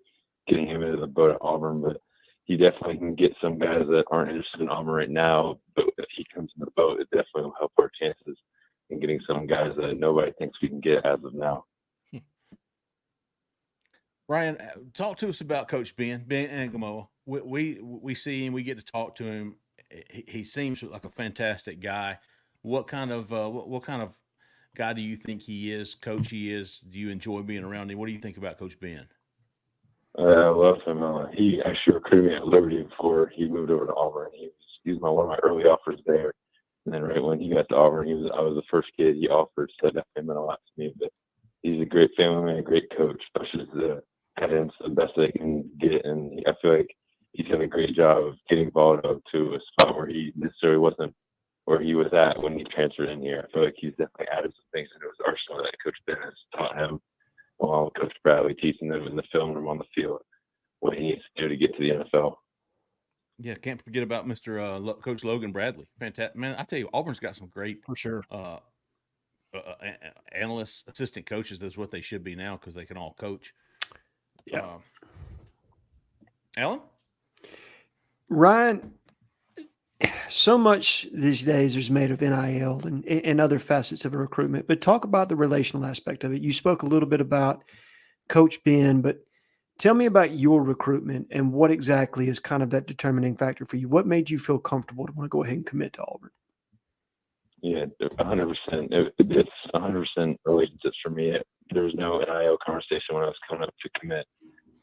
getting him into the boat at Auburn. But he definitely can get some guys that aren't interested in Auburn right now. But if he comes in the boat, it definitely will help our chances in getting some guys that nobody thinks we can get as of now. Ryan, talk to us about Coach Ben Angamoa. We see him, we get to talk to him. He seems like a fantastic guy. What kind of guy do you think he is? Coach, he is. Do you enjoy being around him? What do you think about Coach Ben? I love him. He actually recruited me at Liberty before he moved over to Auburn. He was one of my early offers there. And then right when he got to Auburn, I was the first kid he offered, so that definitely meant a lot to me. But he's a great family man, a great coach, especially the guidance, the best they can get. And I feel like he's done a great job of getting Baldo to a spot where he necessarily wasn't where he was at when he transferred in here. I feel like he's definitely added some things into his arsenal that Coach Ben has taught him, while Coach Bradley teaching them in the film room on the field what he needs to do to get to the NFL. Yeah, can't forget about Mr. Coach Logan Bradley. Fantastic, man. I tell you, Auburn's got some great For sure. Analysts, assistant coaches. That's what they should be now because they can all coach. Yeah. Alan? Ryan, so much these days is made of NIL and other facets of a recruitment, but talk about the relational aspect of it. You spoke a little bit about Coach Ben, but tell me about your recruitment and what exactly is kind of that determining factor for you. What made you feel comfortable to want to go ahead and commit to Auburn? Yeah, 100%. It's 100% relationships for me. There was no NIL conversation when I was coming up to commit.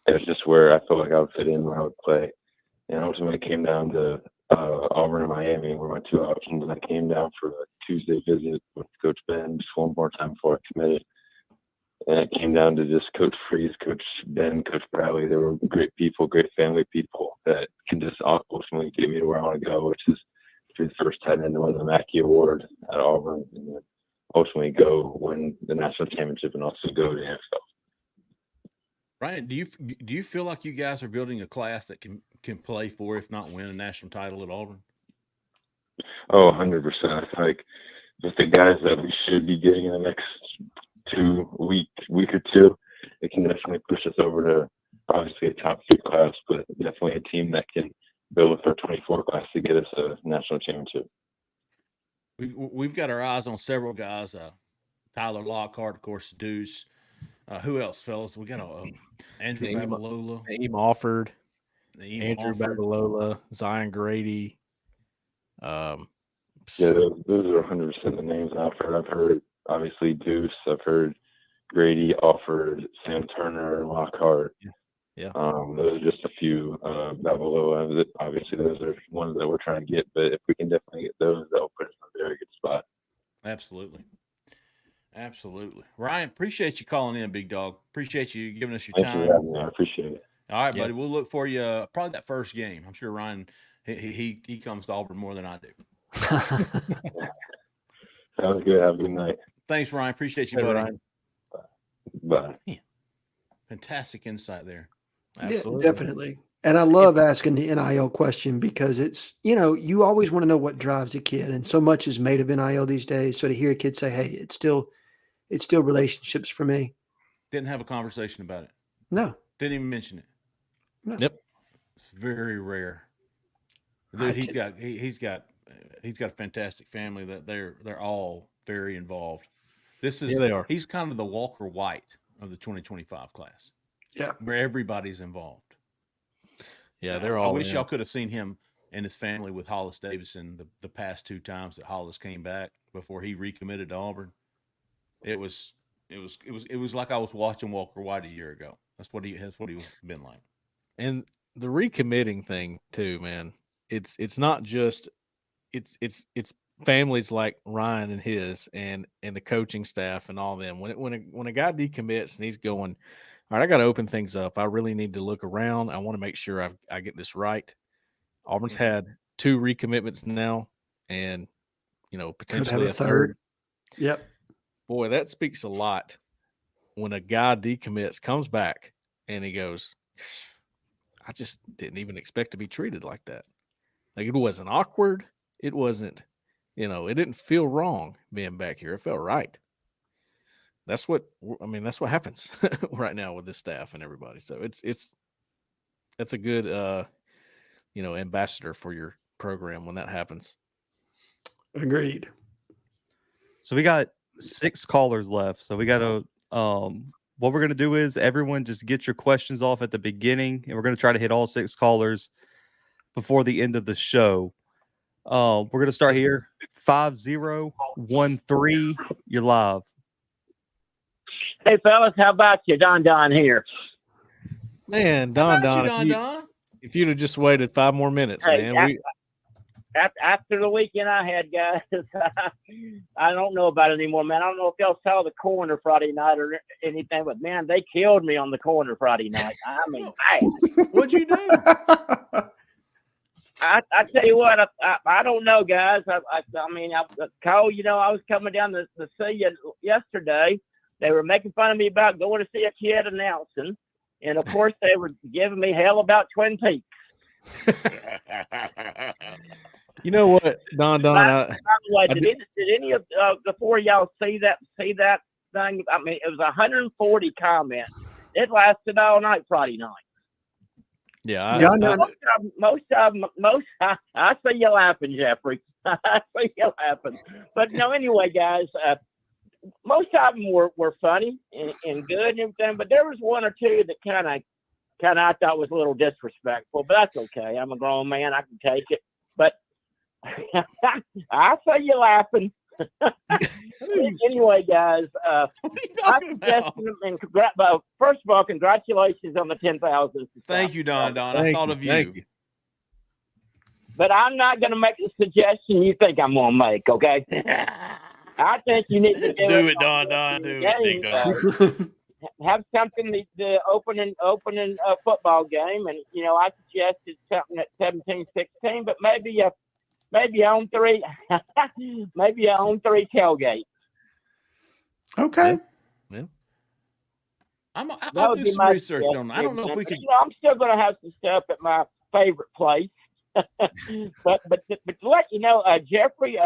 It was just where I felt like I would fit in, where I would play. And ultimately, it came down to Auburn and Miami were my two options. And I came down for a Tuesday visit with Coach Ben just one more time before I committed. And it came down to just Coach Freeze, Coach Ben, Coach Bradley. They were great people, great family people that can just ultimately get me to where I want to go, which is to be the first tight end to win the Mackey Award at Auburn, and then ultimately go win the national championship and also go to the NFL. Ryan, do you feel like you guys are building a class that can play for, if not win, a national title at Auburn? Oh, 100%. I feel like with the guys that we should be getting in the next week or two, it can definitely push us over to obviously a top 3 class, but definitely a team that can build with our 24 class to get us a national championship. We've got our eyes on several guys. Tyler Lockhart, of course, Duce. Who else, fellas? We got Andrew Babalola, Naeem Offord, Andrew Babalola, Zion Grady. Yeah, those are 100% the names I've heard. I've heard obviously Duce. I've heard Grady, Offord, Sam Turner, and Lockhart. Yeah. Those are just a few. Babalola, obviously, those are ones that we're trying to get. But if we can definitely get those, that'll put us in a very good spot. Absolutely. Ryan, appreciate you calling in, big dog. Appreciate you giving us your Thanks time. for having me. I appreciate it. All right, buddy. We'll look for you probably that first game. I'm sure Ryan, he comes to Auburn more than I do. Sounds good. Have a good night. Thanks, Ryan. Appreciate you, buddy. Ryan. Bye. Man, fantastic insight there. Absolutely. Yeah, definitely. And I love asking the NIL question because it's, you always want to know what drives a kid, and so much is made of NIL these days. So to hear a kid say, hey, it's still relationships for me. Didn't have a conversation about it. No. Didn't even mention it. No. Yep. It's very rare. Dude, he's got a fantastic family that they're all very involved. They are. He's kind of the Walker White of the 2025 class. Yeah. Where everybody's involved. Yeah, they're all. I wish y'all could have seen him and his family with Hollis Davidson the past 2 times that Hollis came back before he recommitted to Auburn. It was like I was watching Walker White a year ago. That's what he's been like. And the recommitting thing too, man. It's not just it's families like Ryan and his and the coaching staff and all them. When a guy decommits and he's going, all right, I got to open things up. I really need to look around. I want to make sure I get this right. Auburn's had 2 recommitments now, and potentially a third. Yep. Boy, that speaks a lot when a guy decommits, comes back, and he goes, I just didn't even expect to be treated like that. Like, it wasn't awkward. It wasn't, it didn't feel wrong being back here. It felt right. That's what happens right now with this staff and everybody. So that's a good, ambassador for your program when that happens. Agreed. So we got 6 callers left. So we got to, what we're going to do is everyone just get your questions off at the beginning, and we're going to try to hit all 6 callers before the end of the show. We're going to start here. 5013, you're live. Hey, fellas, how about you? Don here. Man, Don, if you'd have just waited 5 more minutes, hey, man. After the weekend I had, guys, I don't know about it anymore, man. I don't know if y'all saw the corner Friday night or anything, but, man, they killed me on the corner Friday night. I mean, what'd you do? I tell you what, I don't know, guys. Cole, I was coming down to see you yesterday. They were making fun of me about going to see a kid announcing. And, of course, they were giving me hell about Twin Peaks. You know what, Don? By the way, did any of the four of y'all see that thing? I mean, it was 140 comments. It lasted all night Friday night. Yeah, most of them. I see you laughing, Jeffrey. I see you laughing. But no, anyway, guys, most of them were funny and good and everything. But there was one or two that kind of I thought was a little disrespectful. But that's okay. I'm a grown man. I can take it. But I see you laughing. Anyway, guys, I suggested and first of all, congratulations on the 10,000. Thank you, Don. I thought of you. Thank you. But I'm not going to make a suggestion you think I'm going to make. Okay? I think you need to do it, Don. Do it, have something the opening football game, and I suggested something at 17-16, but maybe on 3, maybe on 3 tailgate. Okay. Yeah. I'll do some research on that. I don't know if we could. I'm still going to have some stuff at my favorite place, but to let you know, Jeffrey,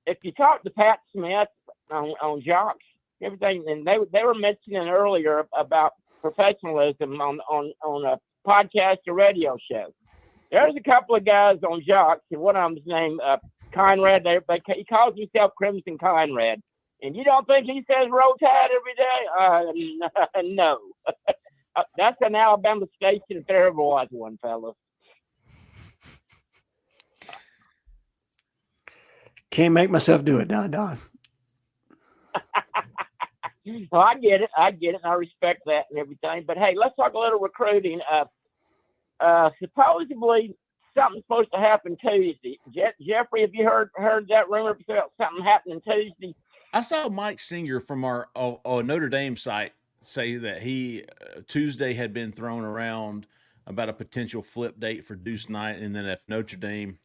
if you talk to Pat Smith on Jocks, everything, and they were mentioning earlier about professionalism on a podcast or radio show. There's a couple of guys on Jocks, and one of them's named Conrad. He calls himself Crimson Conrad. And you don't think he says Roll Tide every day? No. That's an Alabama station if there ever was one, fellas. Can't make myself do it, Don. Well, I get it. And I respect that and everything. But, hey, let's talk a little recruiting. Supposedly something's supposed to happen Tuesday. Jeffrey, have you heard that rumor about something happening Tuesday? I saw Mike Singer from our Notre Dame site say that he Tuesday had been thrown around about a potential flip date for Duce Knight, and then if Notre Dame,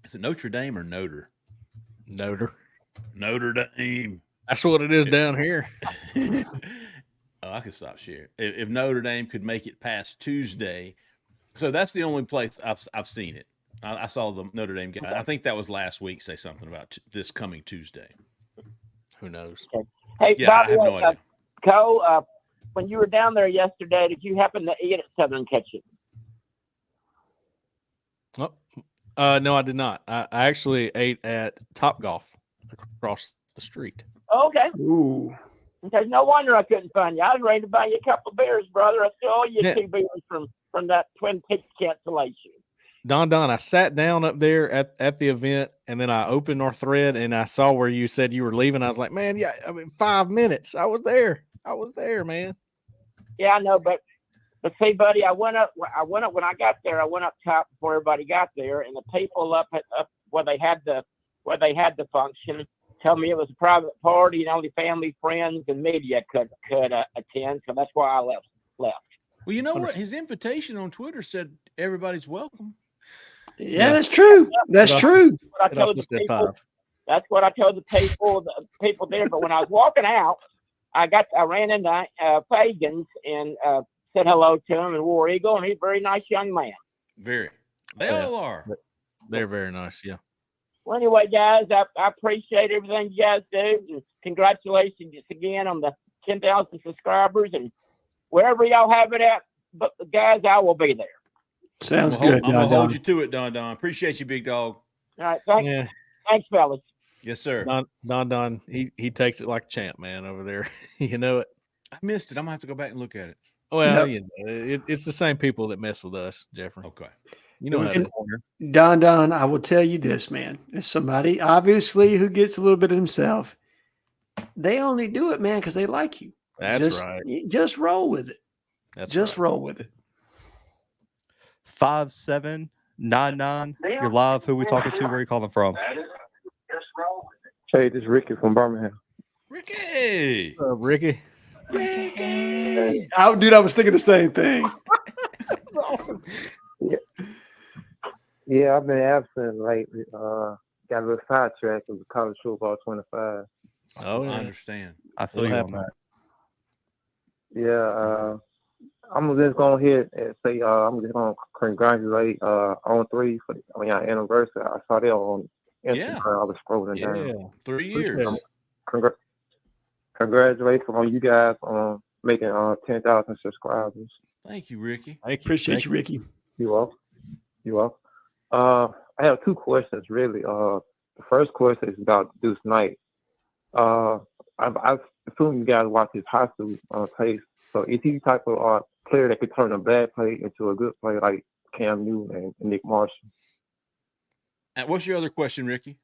is it Notre Dame or Notre? Notre Dame. That's what it is down here. I can stop sharing. If Notre Dame could make it past Tuesday, so that's the only place I've seen it. I saw the Notre Dame guy. I think that was last week. Say something about this coming Tuesday. Who knows? Okay. Hey, yeah, I have no idea. Cole, when you were down there yesterday, did you happen to eat at Southern Kitchen? Oh, no, I did not. I actually ate at Top Golf across the street. Okay. Ooh. Okay, no wonder I couldn't find you. I was ready to buy you a couple of beers, brother. I still owe you 2 beers from that Twin Peaks cancellation. Don, I sat down up there at the event, and then I opened our thread, and I saw where you said you were leaving. I was like, man, 5 minutes. I was there, man. Yeah, I know, but see, buddy, I went up when I got there. I went up top before everybody got there, and the people up where they had the function told me it was a private party and only family, friends, and media could attend. So that's why I left. Well, you know what? His invitation on Twitter said everybody's welcome. Yeah, that's true. That's true. That's what I told the people there. But when I was walking out, I ran into Fagans and said hello to him and War Eagle, and he's a very nice young man. Very. They all are. They're very nice, yeah. Well, anyway, guys, I appreciate everything you guys do, and congratulations again on the 10,000 subscribers, and wherever y'all have it at, but guys, I will be there. Sounds good. I'm going to hold you to it, Don. Appreciate you, big dog. All right. Thanks, fellas. Yes, sir. Don, he takes it like a champ, man, over there. You know it. I missed it. I'm going to have to go back and look at it. Well, it's the same people that mess with us, Jeffrey. Okay. You know how Don, I will tell you this, man. As somebody, obviously, who gets a little bit of himself, they only do it, man, because they like you. That's right. Just roll with it. Roll with it. 5799. You're live. Who we talking to? Where are you calling from? Hey, this is Ricky from Birmingham. Ricky. What's up, Ricky? Ricky. Dude, I was thinking the same thing. That's awesome. Yeah, I've been absent lately. Got a little sidetracked with college football 25. Oh, yeah. I understand. I feel you on that. Yeah, I'm just going to hit and say I'm just going to congratulate on 3 for your anniversary. I saw that on Instagram. Yeah. I was scrolling down. Yeah. 3 years. Congratulations on you guys on making 10,000 subscribers. Thank you, Ricky. Appreciate you, Ricky. You welcome. You welcome. I have 2 questions really. The first question is about Duce Knight. I assume you guys watch his high school plays. So is he the type of player that could turn a bad play into a good play like Cam Newton and Nick Marshall? And what's your other question, Ricky?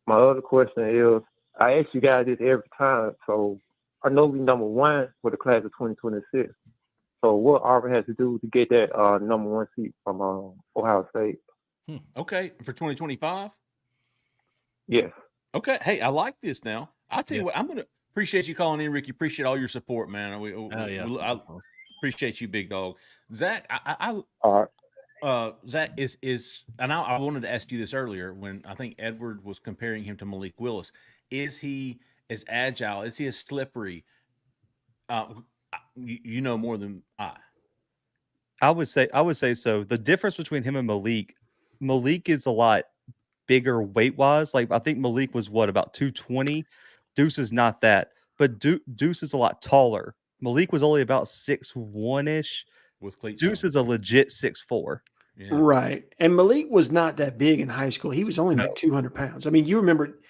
My other question is, I ask you guys this every time. So I know we number 1 for the class of 2026. So what Auburn has to do to get that number 1 seat from Ohio State? Okay, for 2025? Yes. Okay. Hey, I like this now. I'll tell you what, I'm going to appreciate you calling in, Ricky. Appreciate all your support, man. I appreciate you, big dog. Zach, Zach is and I wanted to ask you this earlier when I think Edward was comparing him to Malik Willis. Is he as agile? Is he as slippery? You know more than I. I would say so. The difference between him and Malik is a lot bigger weight wise. Like I think Malik was about 220. Duce is not that, but Duce is a lot taller. Malik was only about 6'1" ish. With cleats Duce on. is a legit 6'4". Yeah. Right. And Malik was not that big in high school. He was only like 200 pounds. I mean, you remember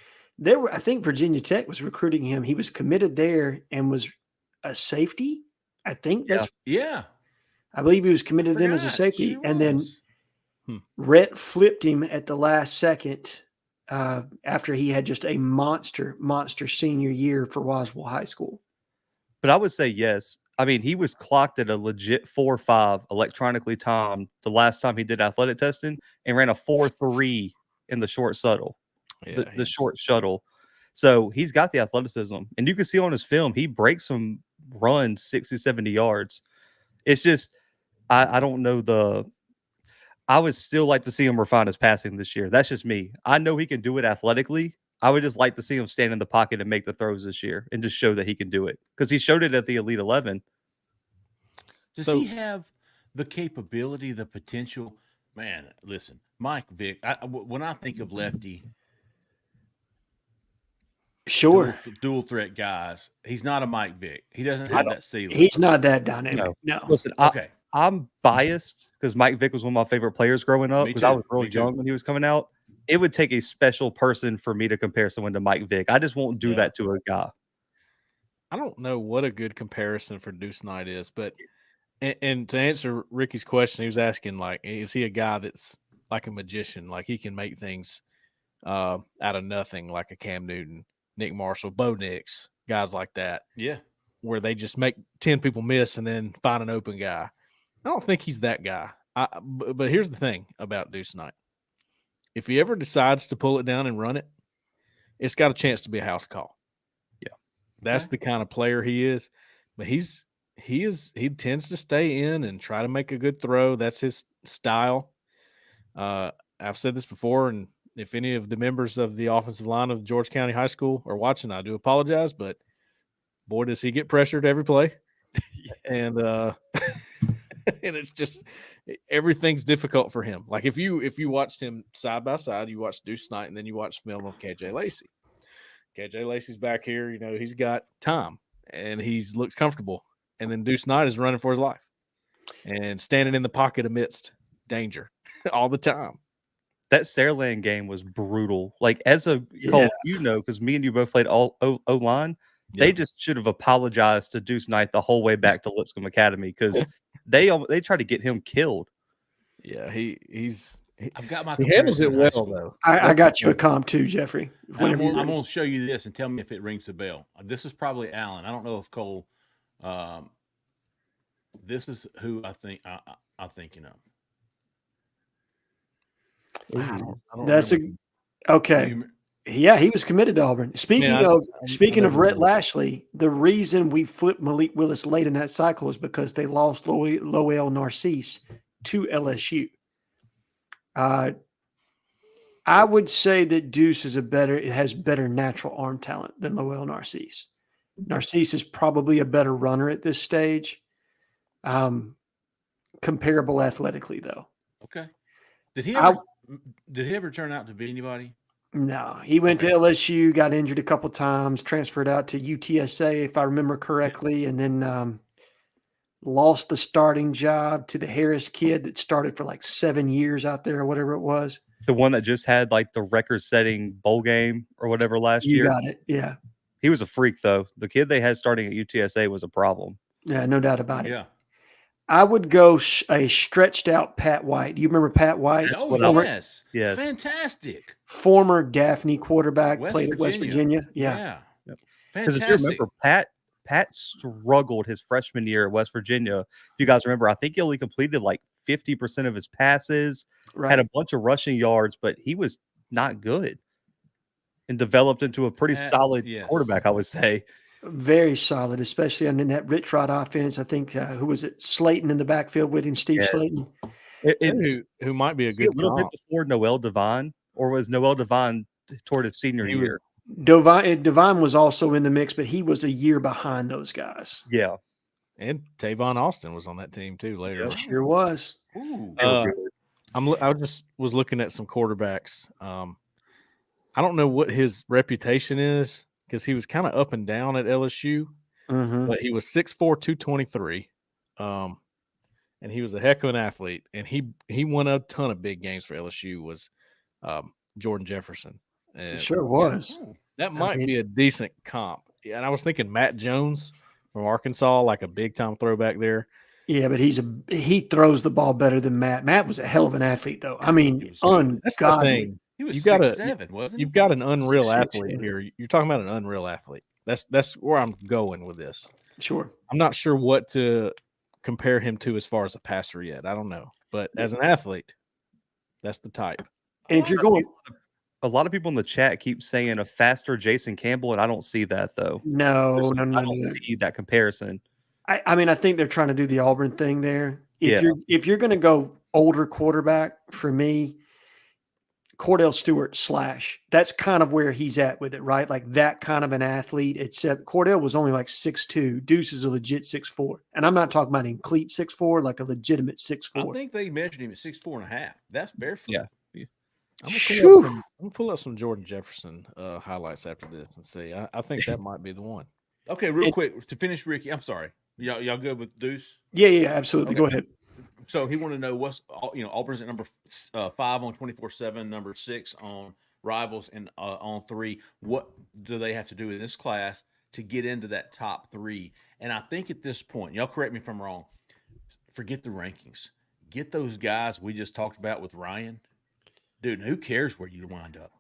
I think Virginia Tech was recruiting him. He was committed there and was a safety. I think that's I believe he was committed to them as a safety. And then Rhett flipped him at the last second after he had just a monster senior year for Roswell High School. But I would say yes. I mean, he was clocked at a legit 4.5 electronically timed the last time he did athletic testing and ran a 4.3 in the short shuttle. Yeah, the short shuttle. So he's got the athleticism. And you can see on his film, he breaks some runs 60, 70 yards. It's just, I don't know I would still like to see him refine his passing this year. That's just me. I know he can do it athletically. I would just like to see him stand in the pocket and make the throws this year and just show that he can do it because he showed it at the Elite 11. Does he have the capability, the potential? Man, listen, Mike Vick, when I think of lefty, dual threat guys, he's not a Mike Vick. He doesn't have that ceiling. He's not that dynamic. No. Listen, I'm biased because Mike Vick was one of my favorite players growing up because I was really young when he was coming out. It would take a special person for me to compare someone to Mike Vick. I just won't do that to a guy. I don't know what a good comparison for Duce Knight is, but and to answer Ricky's question, he was asking, like, is he a guy that's like a magician? Like he can make things out of nothing, like a Cam Newton, Nick Marshall, Bo Nix, guys like that. Yeah. Where they just make 10 people miss and then find an open guy. I don't think he's that guy. But here's the thing about Duce Knight. If he ever decides to pull it down and run it, it's got a chance to be a house call. Yeah. That's the kind of player he is. But he tends to stay in and try to make a good throw. That's his style. I've said this before, and if any of the members of the offensive line of George County High School are watching, I do apologize, but boy, does he get pressured every play. And and it's just everything's difficult for him. Like if you watched him side by side, you watched Duce Knight and then you watch film of KJ Lacey. KJ Lacey's back here, he's got time and he's looks comfortable. And then Duce Knight is running for his life and standing in the pocket amidst danger all the time. That Saraland game was brutal. Like as a Cole, because me and you both played all O-line. They just should have apologized to Duce Knight the whole way back to Lipscomb Academy because they tried to get him killed. Yeah, he's I've got my he handles it well though. I got you a comp too, Jeffrey. I'm going to show you this and tell me if it rings a bell. This is probably Allen. I don't know if Cole. This is who I think I'm thinking of. That's okay. Yeah, he was committed to Auburn. Speaking of Rhett Lashley, the reason we flipped Malik Willis late in that cycle is because they lost Lowell Narcisse to LSU. I would say that Duce has better natural arm talent than Lowell Narcisse. Narcisse is probably a better runner at this stage. Comparable athletically, though. Okay. Did he ever turn out to be anybody? No, he went to LSU, got injured a couple times, transferred out to UTSA, if I remember correctly, and then lost the starting job to the Harris kid that started for like 7 years out there or whatever it was. The one that just had like the record-setting bowl game or whatever last You year. got it. Yeah. He was a freak, though. The kid they had starting at UTSA was a problem. Yeah, no doubt about it. Yeah. I would go a stretched out Pat White. Do you remember Pat White? Yes. Yes. Fantastic. Former Daphne quarterback, played at West Virginia. Yeah. Fantastic. Because if you remember, Pat struggled his freshman year at West Virginia. If you guys remember, I think he only completed like 50% of his passes, had a bunch of rushing yards, but he was not good and developed into a pretty solid quarterback, I would say. Very solid, especially in that Rich Rod offense. I think, who was it? Slayton in the backfield with him, Steve Slayton. Who might be a good little bit before Noel Devine, or was Noel Devine toward his senior year? Devine was also in the mix, but he was a year behind those guys. Yeah. And Tavon Austin was on that team too later. Yep. Sure was. I just was looking at some quarterbacks. I don't know what his reputation is because he was kind of up and down at LSU, but he was 6'4", 223. And he was a heck of an athlete. And he won a ton of big games for LSU was Jordan Jefferson. And sure was. That might be a decent comp. And I was thinking Matt Jones from Arkansas, like a big time throwback there. Yeah, but he throws the ball better than Matt. Matt was a hell of an athlete, though. I mean, ungodly. That's the thing. He was 6'7", wasn't he? You've got an unreal athlete here. You're talking about an unreal athlete. That's where I'm going with this. Sure. I'm not sure what to compare him to as far as a passer yet. I don't know. But as an athlete, that's the type. And if you're going, a lot of people in the chat keep saying a faster Jason Campbell, and I don't see that though. No. I don't see that comparison. I mean, I think they're trying to do the Auburn thing there. If you're going to go older quarterback, for me, Cordell Stewart / that's kind of where he's at with it, right? Like that kind of an athlete, except Cordell was only like 6'2". Deuce is a legit 6'4". And I'm not talking about an cleat 6'4", like a legitimate 6'4". I think they measured him at 6'4.5". That's barefoot. Yeah. I'm gonna pull up some Jordan Jefferson highlights after this and see. I think that might be the one. Okay, real quick to finish, Ricky. I'm sorry. Y'all good with Deuce? Yeah, absolutely. Okay. Go ahead. So he wanted to know Auburn's at number 5 on 24/7, number 6 on Rivals, and on 3. What do they have to do in this class to get into that top 3? And I think at this point, y'all correct me if I'm wrong. Forget the rankings. Get those guys we just talked about with Ryan. Dude, who cares where you wind up?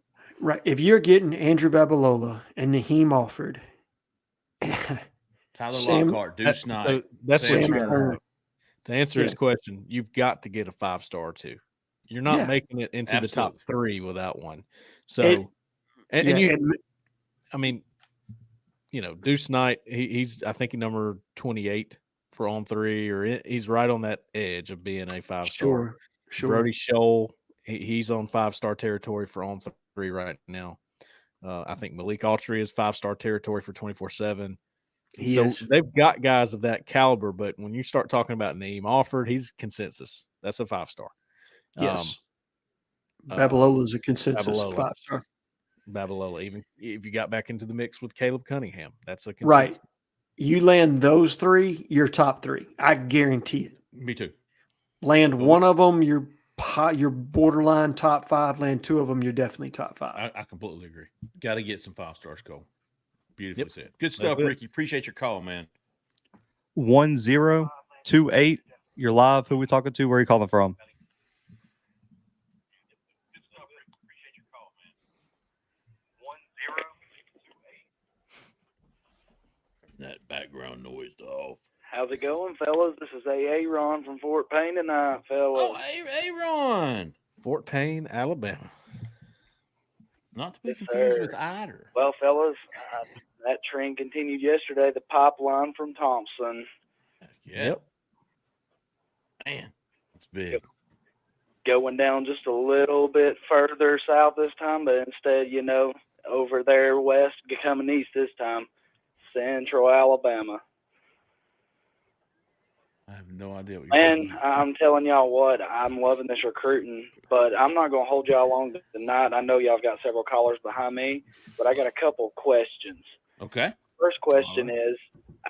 Right. If you're getting Andrew Babalola and Naheem Alford, Tyler Lockhart, Duce Knight. So that's Sam what you Turner. To answer his question, you've got to get a 5-star or 2. You're not making it into the top 3 without one. So, I mean, Duce Knight, he's I think number 28 for on 3, or he's right on that edge of being a 5-star. Sure. Brody Scholl, he's on 5-star territory for on 3 right now. I think Malik Autry is 5-star territory for 24/7. So they've got guys of that caliber, but when you start talking about Naeem Alford, he's consensus. That's a 5-star. Yes. Babalola is a consensus 5-star. Babalola, even if you got back into the mix with Caleb Cunningham, that's a consensus. Right. You land those 3, you're top 3. I guarantee it. Me too. Land one of them, you're borderline top 5. Land 2 of them, you're definitely top 5. I completely agree. Got to get some 5-stars, Cole. Beautifully said. Good stuff, Ricky. Appreciate your call, man. 1028. You're live. Who we talking to? Where are you calling from? That background noise off. How's it going, fellas? This is Aaron from Fort Payne tonight, fellas. Oh, Aaron. Fort Payne, Alabama. Not to be confused with Eider. Well, fellas, that trend continued yesterday. The pipeline from Thompson. Yep. Man, it's big. Going down just a little bit further south this time, but instead, over there west, coming east this time. Central Alabama. have no idea what you're Man, I'm telling y'all what, I'm loving this recruiting, but I'm not going to hold y'all long tonight. I know y'all have got several callers behind me, but I got a couple questions. Okay. First question is,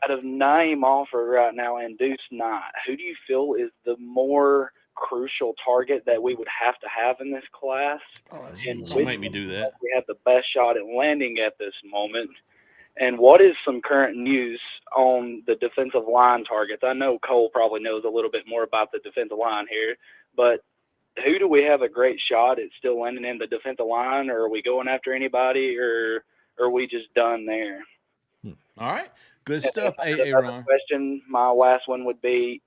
out of Naeem Alford right now and Duce Knight, who do you feel is the more crucial target that we would have to have in this class? And Don't make me do that. we have the best shot at landing at this moment. And what is some current news on the defensive line targets? I know Cole probably knows a little bit more about the defensive line here, but who do we have a great shot at still landing in the defensive line, or are we going after anybody, or are we just done there? All right. Good stuff, Aaron. Question, my last one would be,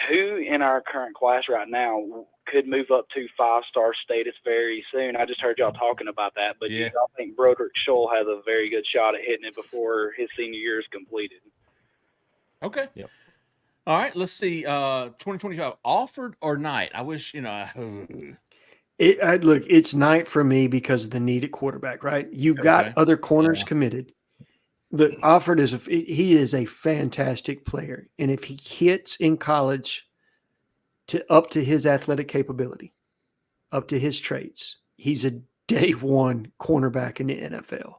who in our current class right now could move up to 5-star status very soon? I just heard y'all talking about that, but do y'all think Broderick Scholl has a very good shot at hitting it before his senior year is completed? Okay. Yep. All right. Let's see. 2025, Alford or Knight? I wish, look, it's Knight for me because of the need at quarterback, right? You've got other corners committed. But Alford he is a fantastic player. And if he hits in college up to his athletic capability, up to his traits, he's a day one cornerback in the NFL.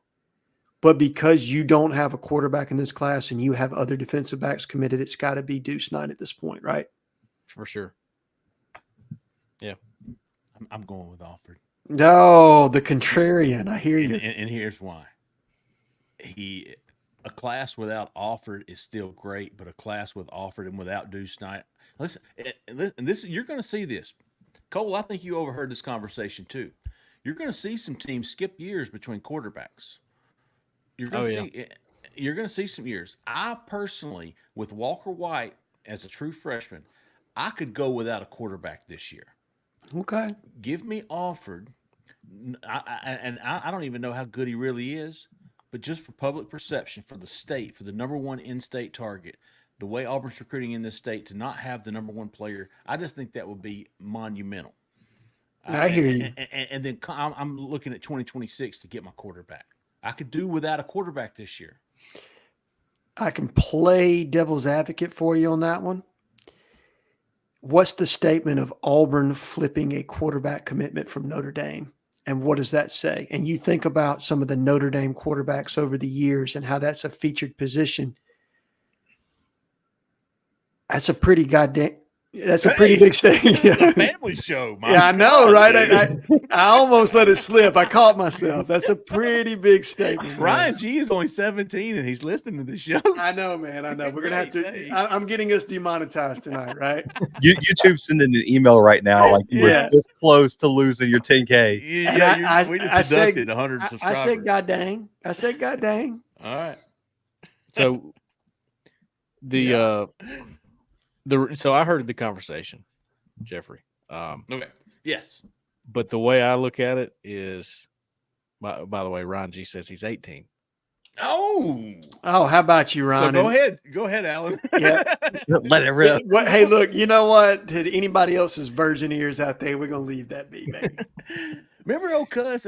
But because you don't have a quarterback in this class and you have other defensive backs committed, it's got to be Duce Knight at this point, right? For sure. Yeah. I'm going with Alford. No, the contrarian. I hear you. And here's why. A class without Alford is still great, but a class with Alford and without Duce Knight. Listen, you're going to see this. Cole, I think you overheard this conversation too. You're going to see some teams skip years between quarterbacks. You're going to see some years. I personally, with Walker White as a true freshman, I could go without a quarterback this year. Okay. Give me Alford. I don't even know how good he really is, but just for public perception, for the state, for the number one in-state target, the way Auburn's recruiting in this state, to not have the number one player, I just think that would be monumental. I hear you. And then I'm looking at 2026 to get my quarterback. I could do without a quarterback this year. I can play devil's advocate for you on that one. What's the statement of Auburn flipping a quarterback commitment from Notre Dame? And what does that say? And you think about some of the Notre Dame quarterbacks over the years and how that's a featured position. That's a pretty big statement. Family show. I know, right? I almost let it slip. I caught myself. That's a pretty big statement. Ryan G is only 17 and he's listening to the show. I know, man. I know. We're going to have to. I'm getting us demonetized tonight, right? YouTube's sending an email right now like you were this close to losing your 10K. Yeah, we just deducted 100 subscribers. I said, God dang. All right. So so I heard the conversation, Jeffrey. Okay. Yes. But the way I look at it is, by the way, Ryan G says he's 18. Oh, how about you, Ron? So go ahead, Alan. Yeah, let it rip. Hey, look, you know what? To anybody else's virgin ears out there, we're gonna leave that be, baby. Remember old Cuz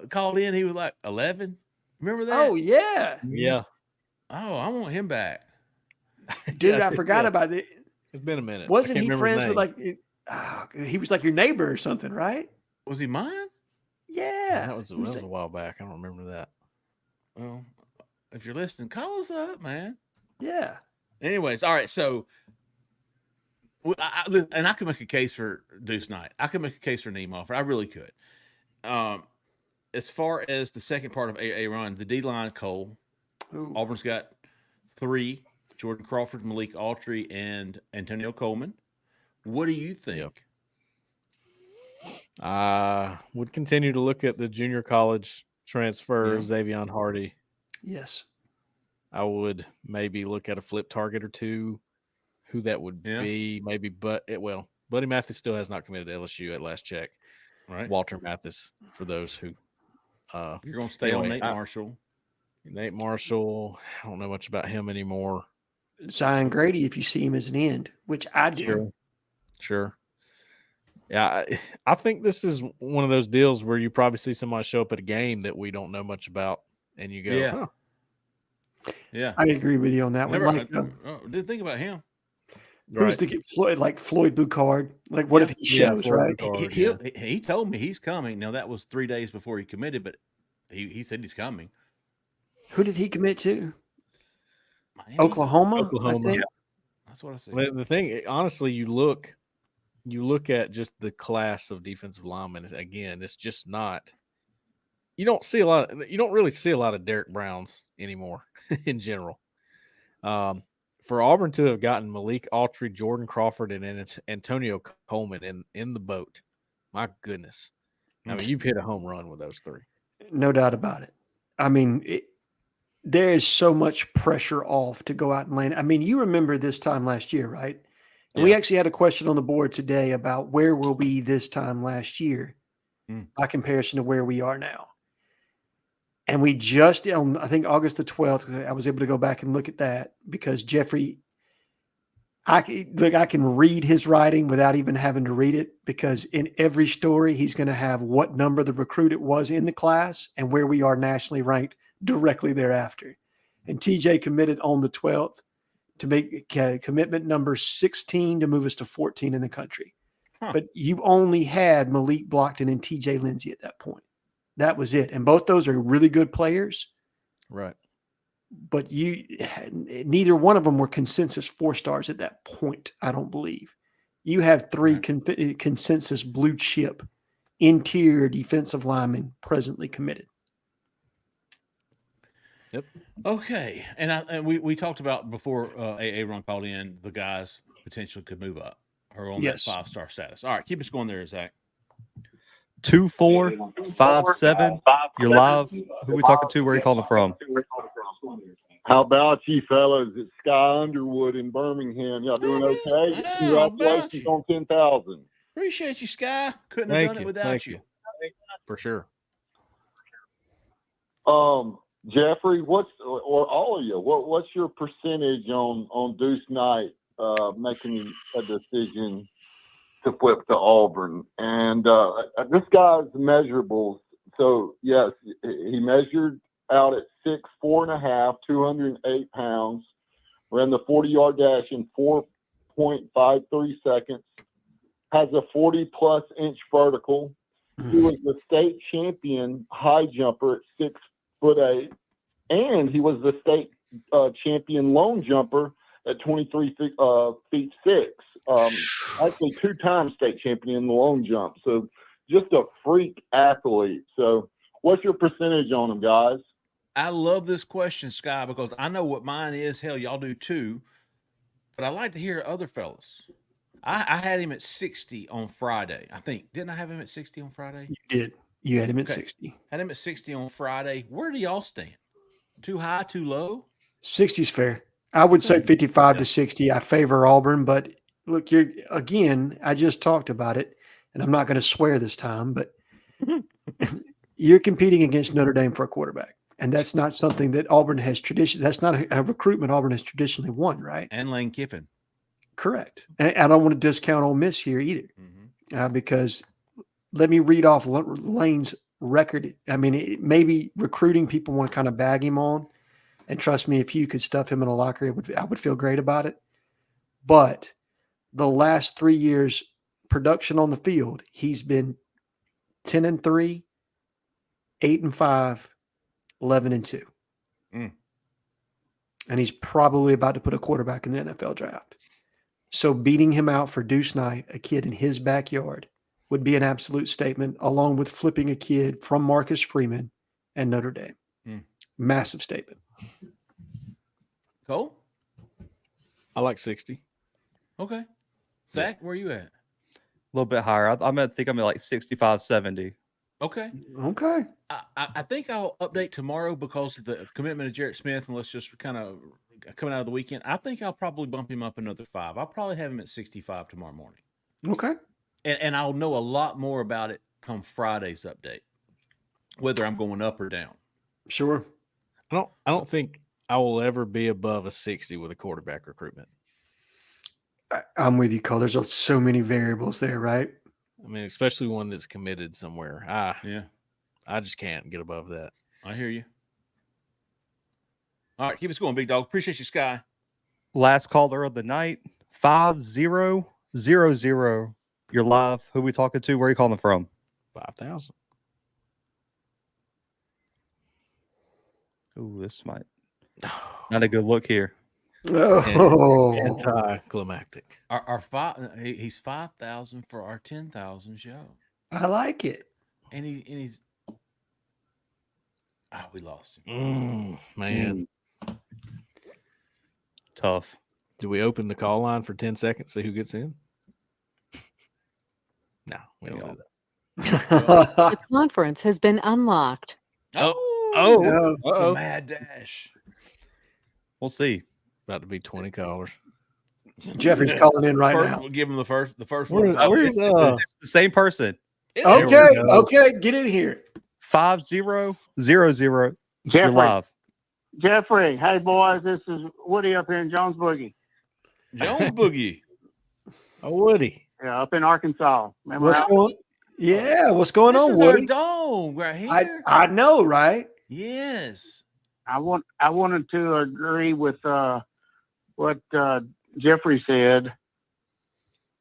called in? He was like 11. Remember that? Oh yeah. Yeah. Oh, I want him back, dude. I forgot about it. It's been a minute. Wasn't he friends with he was like your neighbor or something, right? Was he mine? Yeah. That was a while back. I don't remember that. Well, if you're listening, call us up, man. Yeah. Anyways, all right. So, I could make a case for Duce Knight. I could make a case for Naeem Alford. I really could. As far as the second part of AA run, the D-line, Cole. Ooh. Auburn's got 3. Jordan Crawford, Malik Autry, and Antonio Coleman. What do you think? I would continue to look at the junior college transfer, Xavion Hardy. Yes. I would maybe look at a flip target or two, who that would be. Maybe, Buddy Mathis still has not committed to LSU at last check. Right. Walter Mathis, for those who. You're going to stay on Nate Marshall. Nate Marshall, I don't know much about him anymore. Zion Grady, if you see him as an end, which I do. Sure. Yeah, I think this is one of those deals where you probably see somebody show up at a game that we don't know much about, and you go, Yeah. I agree with you on that one. Didn't think about him. Who's to get Floyd, like Floyd Boucard? Like, what if he shows, right? He told me he's coming. Now, that was 3 days before he committed, but he said he's coming. Who did he commit to? Miami? Oklahoma, I think. Yeah. That's what I said. Well, the thing, honestly, you look at just the class of defensive linemen. Again, it's just not. You don't really see a lot of Derek Browns anymore in general. For Auburn to have gotten Malik Autry, Jordan Crawford, and Antonio Coleman in the boat, my goodness. I mean, you've hit a home run with those three. No doubt about it. I mean, there is so much pressure off to go out and land. I mean, you remember this time last year, right? And we actually had a question on the board today about where were we this time last year by comparison to where we are now. And we just, I think August the 12th, I was able to go back and look at that because Jeffrey, I can read his writing without even having to read it because in every story, he's going to have what number the recruit it was in the class and where we are nationally ranked directly thereafter. And TJ committed on the 12th to make commitment number 16 to move us to 14 in the country. But you only had Malik Blockton and TJ Lindsay at that point. That was it. And both those are really good players. Right. But neither one of them were consensus 4-stars at that point, I don't believe. You have 3 consensus blue chip interior defensive linemen presently committed. Yep. Okay. And we talked about before Aaron called in, the guys potentially could move up or on that 5-star status. All right. Keep us going there, Zach. 2457. You're live. Who we talking to? Where are you calling from? How about you fellas? It's Sky Underwood in Birmingham. Y'all doing okay? Congratulations on 10,000. Appreciate you, Sky. Couldn't have done it without you. For sure. Jeffrey, or all of you, what's your percentage on Duce Knight making a decision to flip to Auburn? And this guy's measurables. So yes, he measured out at 6'4.5", 208 pounds, ran the 40-yard dash in 4.53 seconds, has a 40-plus inch vertical. He was the state champion high jumper at 6'8", and he was the state champion lone jumper at 23 feet 6. Actually 2-time state champion in the long jump. So just a freak athlete. So what's your percentage on him, guys? I love this question, Sky, because I know what mine is. Hell, y'all do too. But I like to hear other fellas. I had him at 60 on Friday. I think. Didn't I have him at 60 on Friday? You did. You had him at 60. Had him at 60 on Friday. Where do y'all stand? Too high, too low? 60 is fair. I would say 55 to 60. I favor Auburn, but look, I just talked about it, and I'm not going to swear this time, but you're competing against Notre Dame for a quarterback. And that's not something that Auburn has traditionally. That's not a recruitment Auburn has traditionally won, right? And Lane Kiffin. Correct. And I don't want to discount Ole Miss here either, because let me read off Lane's record. I mean, maybe recruiting people want to kind of bag him on, and trust me, if you could stuff him in a locker, I would feel great about it. But the last 3 years production on the field, he's been 10-3, 8-5. 11-2. And he's probably about to put a quarterback in the NFL draft. So beating him out for Duce Knight, a kid in his backyard, would be an absolute statement, along with flipping a kid from Marcus Freeman and Notre Dame. Massive statement. Cole? I like 60. Okay. Zach, where are you at? A little bit higher. I think I'm at like 65, 70. Okay. I think I'll update tomorrow because of the commitment of Jarrett Smith, and let's just kind of coming out of the weekend. I think I'll probably bump him up another 5. I'll probably have him at 65 tomorrow morning. Okay. And I'll know a lot more about it come Friday's update, whether I'm going up or down. Sure. I don't think I will ever be above a 60 with a quarterback recruitment. I'm with you, Cole. There's so many variables there, right? I mean, especially one that's committed somewhere. Yeah. I just can't get above that. I hear you. All right, keep us going, big dog. Appreciate you, Sky. Last caller of the night, 5000. You're live. Who we talking to? Where are you calling from? 5,000. Ooh, this might not a good look here. Oh, anticlimactic. He's 5,000 for our 10,000 show. I like it. And he's we lost him. Man. Tough. Do we open the call line for 10 seconds, see who gets in? No, we don't do that. The conference has been unlocked. It's a mad dash. We'll see. About to be 20 callers. Jeffrey's calling in right now. We'll give him the first Where- one. where's It's the same person. Okay, get in here. 5000. You're Jeffrey. live. Jeffrey, hey boys, this is Woody up here in Jones Boogie. Jones Boogie. Oh, Woody. Yeah, up in Arkansas. Remember What's how- going? Yeah, what's going This on, is our Woody? dog right here. I know, right? Yes. I wanted to agree with what Jeffrey said.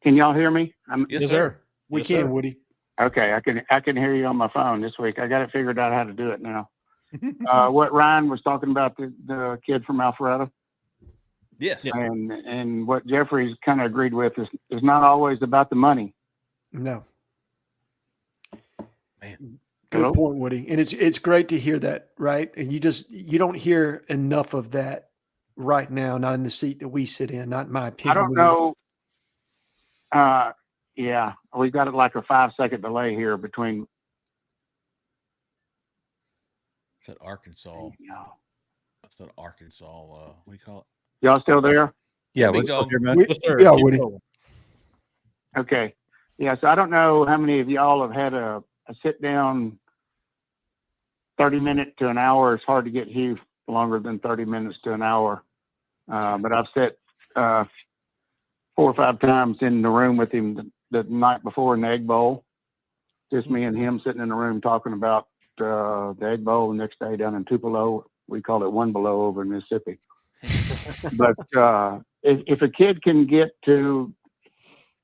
Can y'all hear me? Yes, sir. We Yes, can, sir. Woody. Okay, I can hear you on my phone this week. I got it figured out how to do it now. What Ryan was talking about, the kid from Alpharetta, Yes. and what Jeffrey's kind of agreed with is not always about the money. No. Man. Good Hello? point, Woody. And it's great to hear that, right? And you don't hear enough of that right now, not in the seat that we sit in, not in my I opinion. don't know. Yeah, we've got like a 5-second delay here between. It's at Arkansas. Yeah. It's at Arkansas. What do you call it? Y'all still there? Yeah, Big we're still dog. here, man. We- Yes, sir. yeah, Keep Woody. going. Okay. Yeah, so I don't know how many of y'all have had a sit down 30-minute to an hour. It's hard to get Hugh longer than 30 minutes to an hour. But I've sat 4 or 5 times in the room with him the night before in the Egg Bowl. Just me and him sitting in the room talking about the Egg Bowl the next day down in Tupelo. We call it One Below over in Mississippi. But if a kid can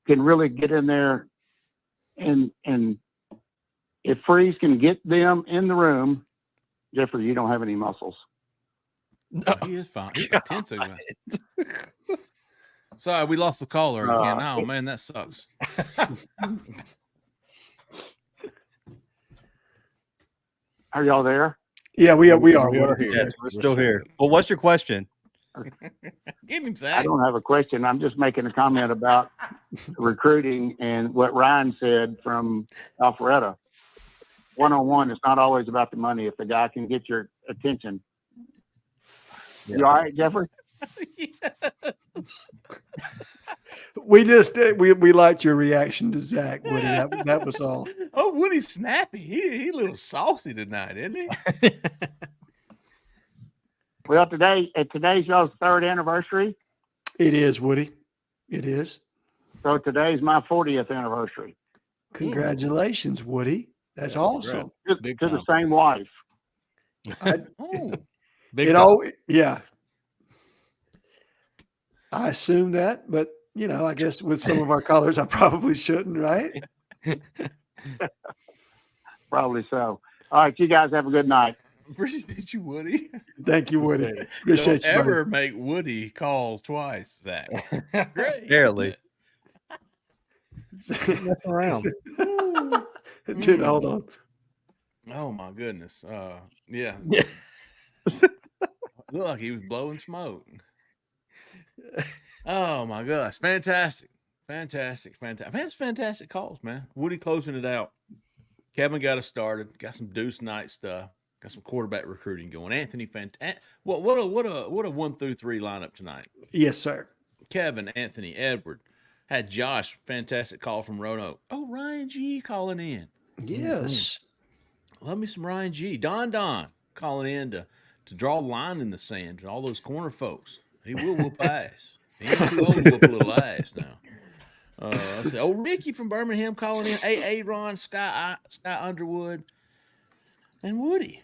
really get in there and if Freeze can get them in the room, Jeffrey, you don't have any muscles. No, he is fine. He's a 10 second. Sorry, we lost the caller again. Oh man, that sucks. Are y'all there? Yeah, we are. We are Woody. here. Yes, we're still here. Well, what's your question? Give him I Zach. don't have a question. I'm just making a comment about recruiting and what Ryan said from Alpharetta. One-on-one, it's not always about the money. If the guy can get your attention. You all right, Jeffrey? We just we liked your reaction to Zach, Woody. That was all. Oh, Woody's snappy. He a little saucy tonight, isn't he? Well, today's y'all's 3rd anniversary. It is, Woody. It is. So today's my 40th anniversary. Congratulations, Woody. That's awesome. To the same wife. Big It time. all, yeah. I assume that, but I guess with some of our callers, I probably shouldn't, right? Probably so. All right, you guys have a good night. Appreciate you, Woody. Thank you, Woody. Appreciate Don't you, ever buddy. make Woody calls twice, Zach. Great. Barely. Messing around. Dude, hold on. Oh my goodness. Yeah. Looked like he was blowing smoke. Oh my gosh. Fantastic. Man, it's fantastic calls, man. Woody closing it out. Kevin got us started. Got some Duce Knight stuff. Got some quarterback recruiting going. Anthony, what a 1 through 3 lineup tonight. Yes, sir. Kevin, Anthony, Edward. Had Josh, fantastic call from Roanoke. Oh, Ryan G calling in. Yes. Love me some Ryan G. Don calling in to draw a line in the sand to all those corner folks. He will whoop ass. He ain't too old to whoop a little ass now. I said, Ricky from Birmingham calling in. A. Ron, Sky Underwood, and Woody.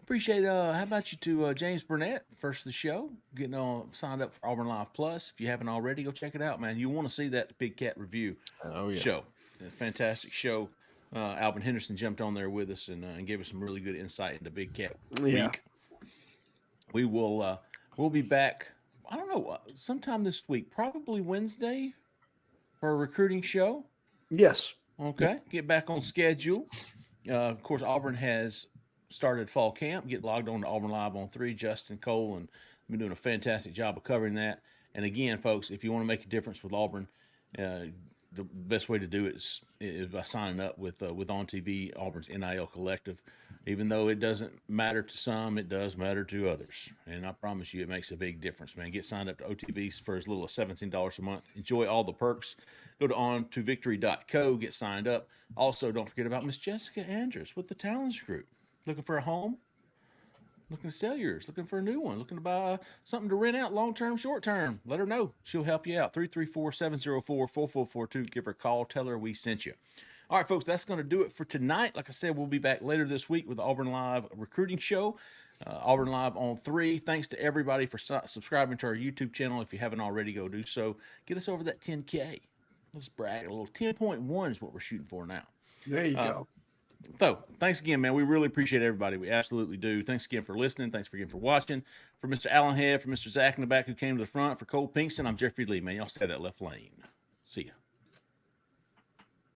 Appreciate how about you to James Burnett, first of the show, getting signed up for Auburn Live Plus. If you haven't already, go check it out, man. You want to see that Big Cat Review show. A fantastic show. Alvin Henderson jumped on there with us and gave us some really good insight into Big Cat Week. We will we'll be back, I don't know, sometime this week, probably Wednesday for a recruiting show. Yes. Okay. Get back on schedule. Of course, Auburn has started fall camp. Get logged on to Auburn Live on 3. Justin Cole and been doing a fantastic job of covering that. And again, folks, if you want to make a difference with Auburn, the best way to do it is by signing up with On TV, Auburn's NIL Collective. Even though it doesn't matter to some, it does matter to others. And I promise you, it makes a big difference, man. Get signed up to OTVs for as little as $17 a month. Enjoy all the perks. Go to ontovictory.co, get signed up. Also, don't forget about Miss Jessica Andrews with the Talents Group. Looking for a home? Looking to sell yours? Looking for a new one? Looking to buy something to rent out long-term, short-term? Let her know. She'll help you out. 334-704-4442. Give her a call. Tell her we sent you. All right, folks, that's going to do it for tonight. Like I said, we'll be back later this week with the Auburn Live recruiting show. Auburn Live on 3. Thanks to everybody for subscribing to our YouTube channel. If you haven't already, go do so. Get us over that 10K. Let's brag a little. 10.1 is what we're shooting for now. There you go. So, thanks again, man. We really appreciate everybody. We absolutely do. Thanks again for listening. Thanks again for watching. For Mr. Allen Head, for Mr. Zach in the back who came to the front, for Cole Pinkston, I'm Jeffrey Lee, man. Y'all stay that left lane. See ya.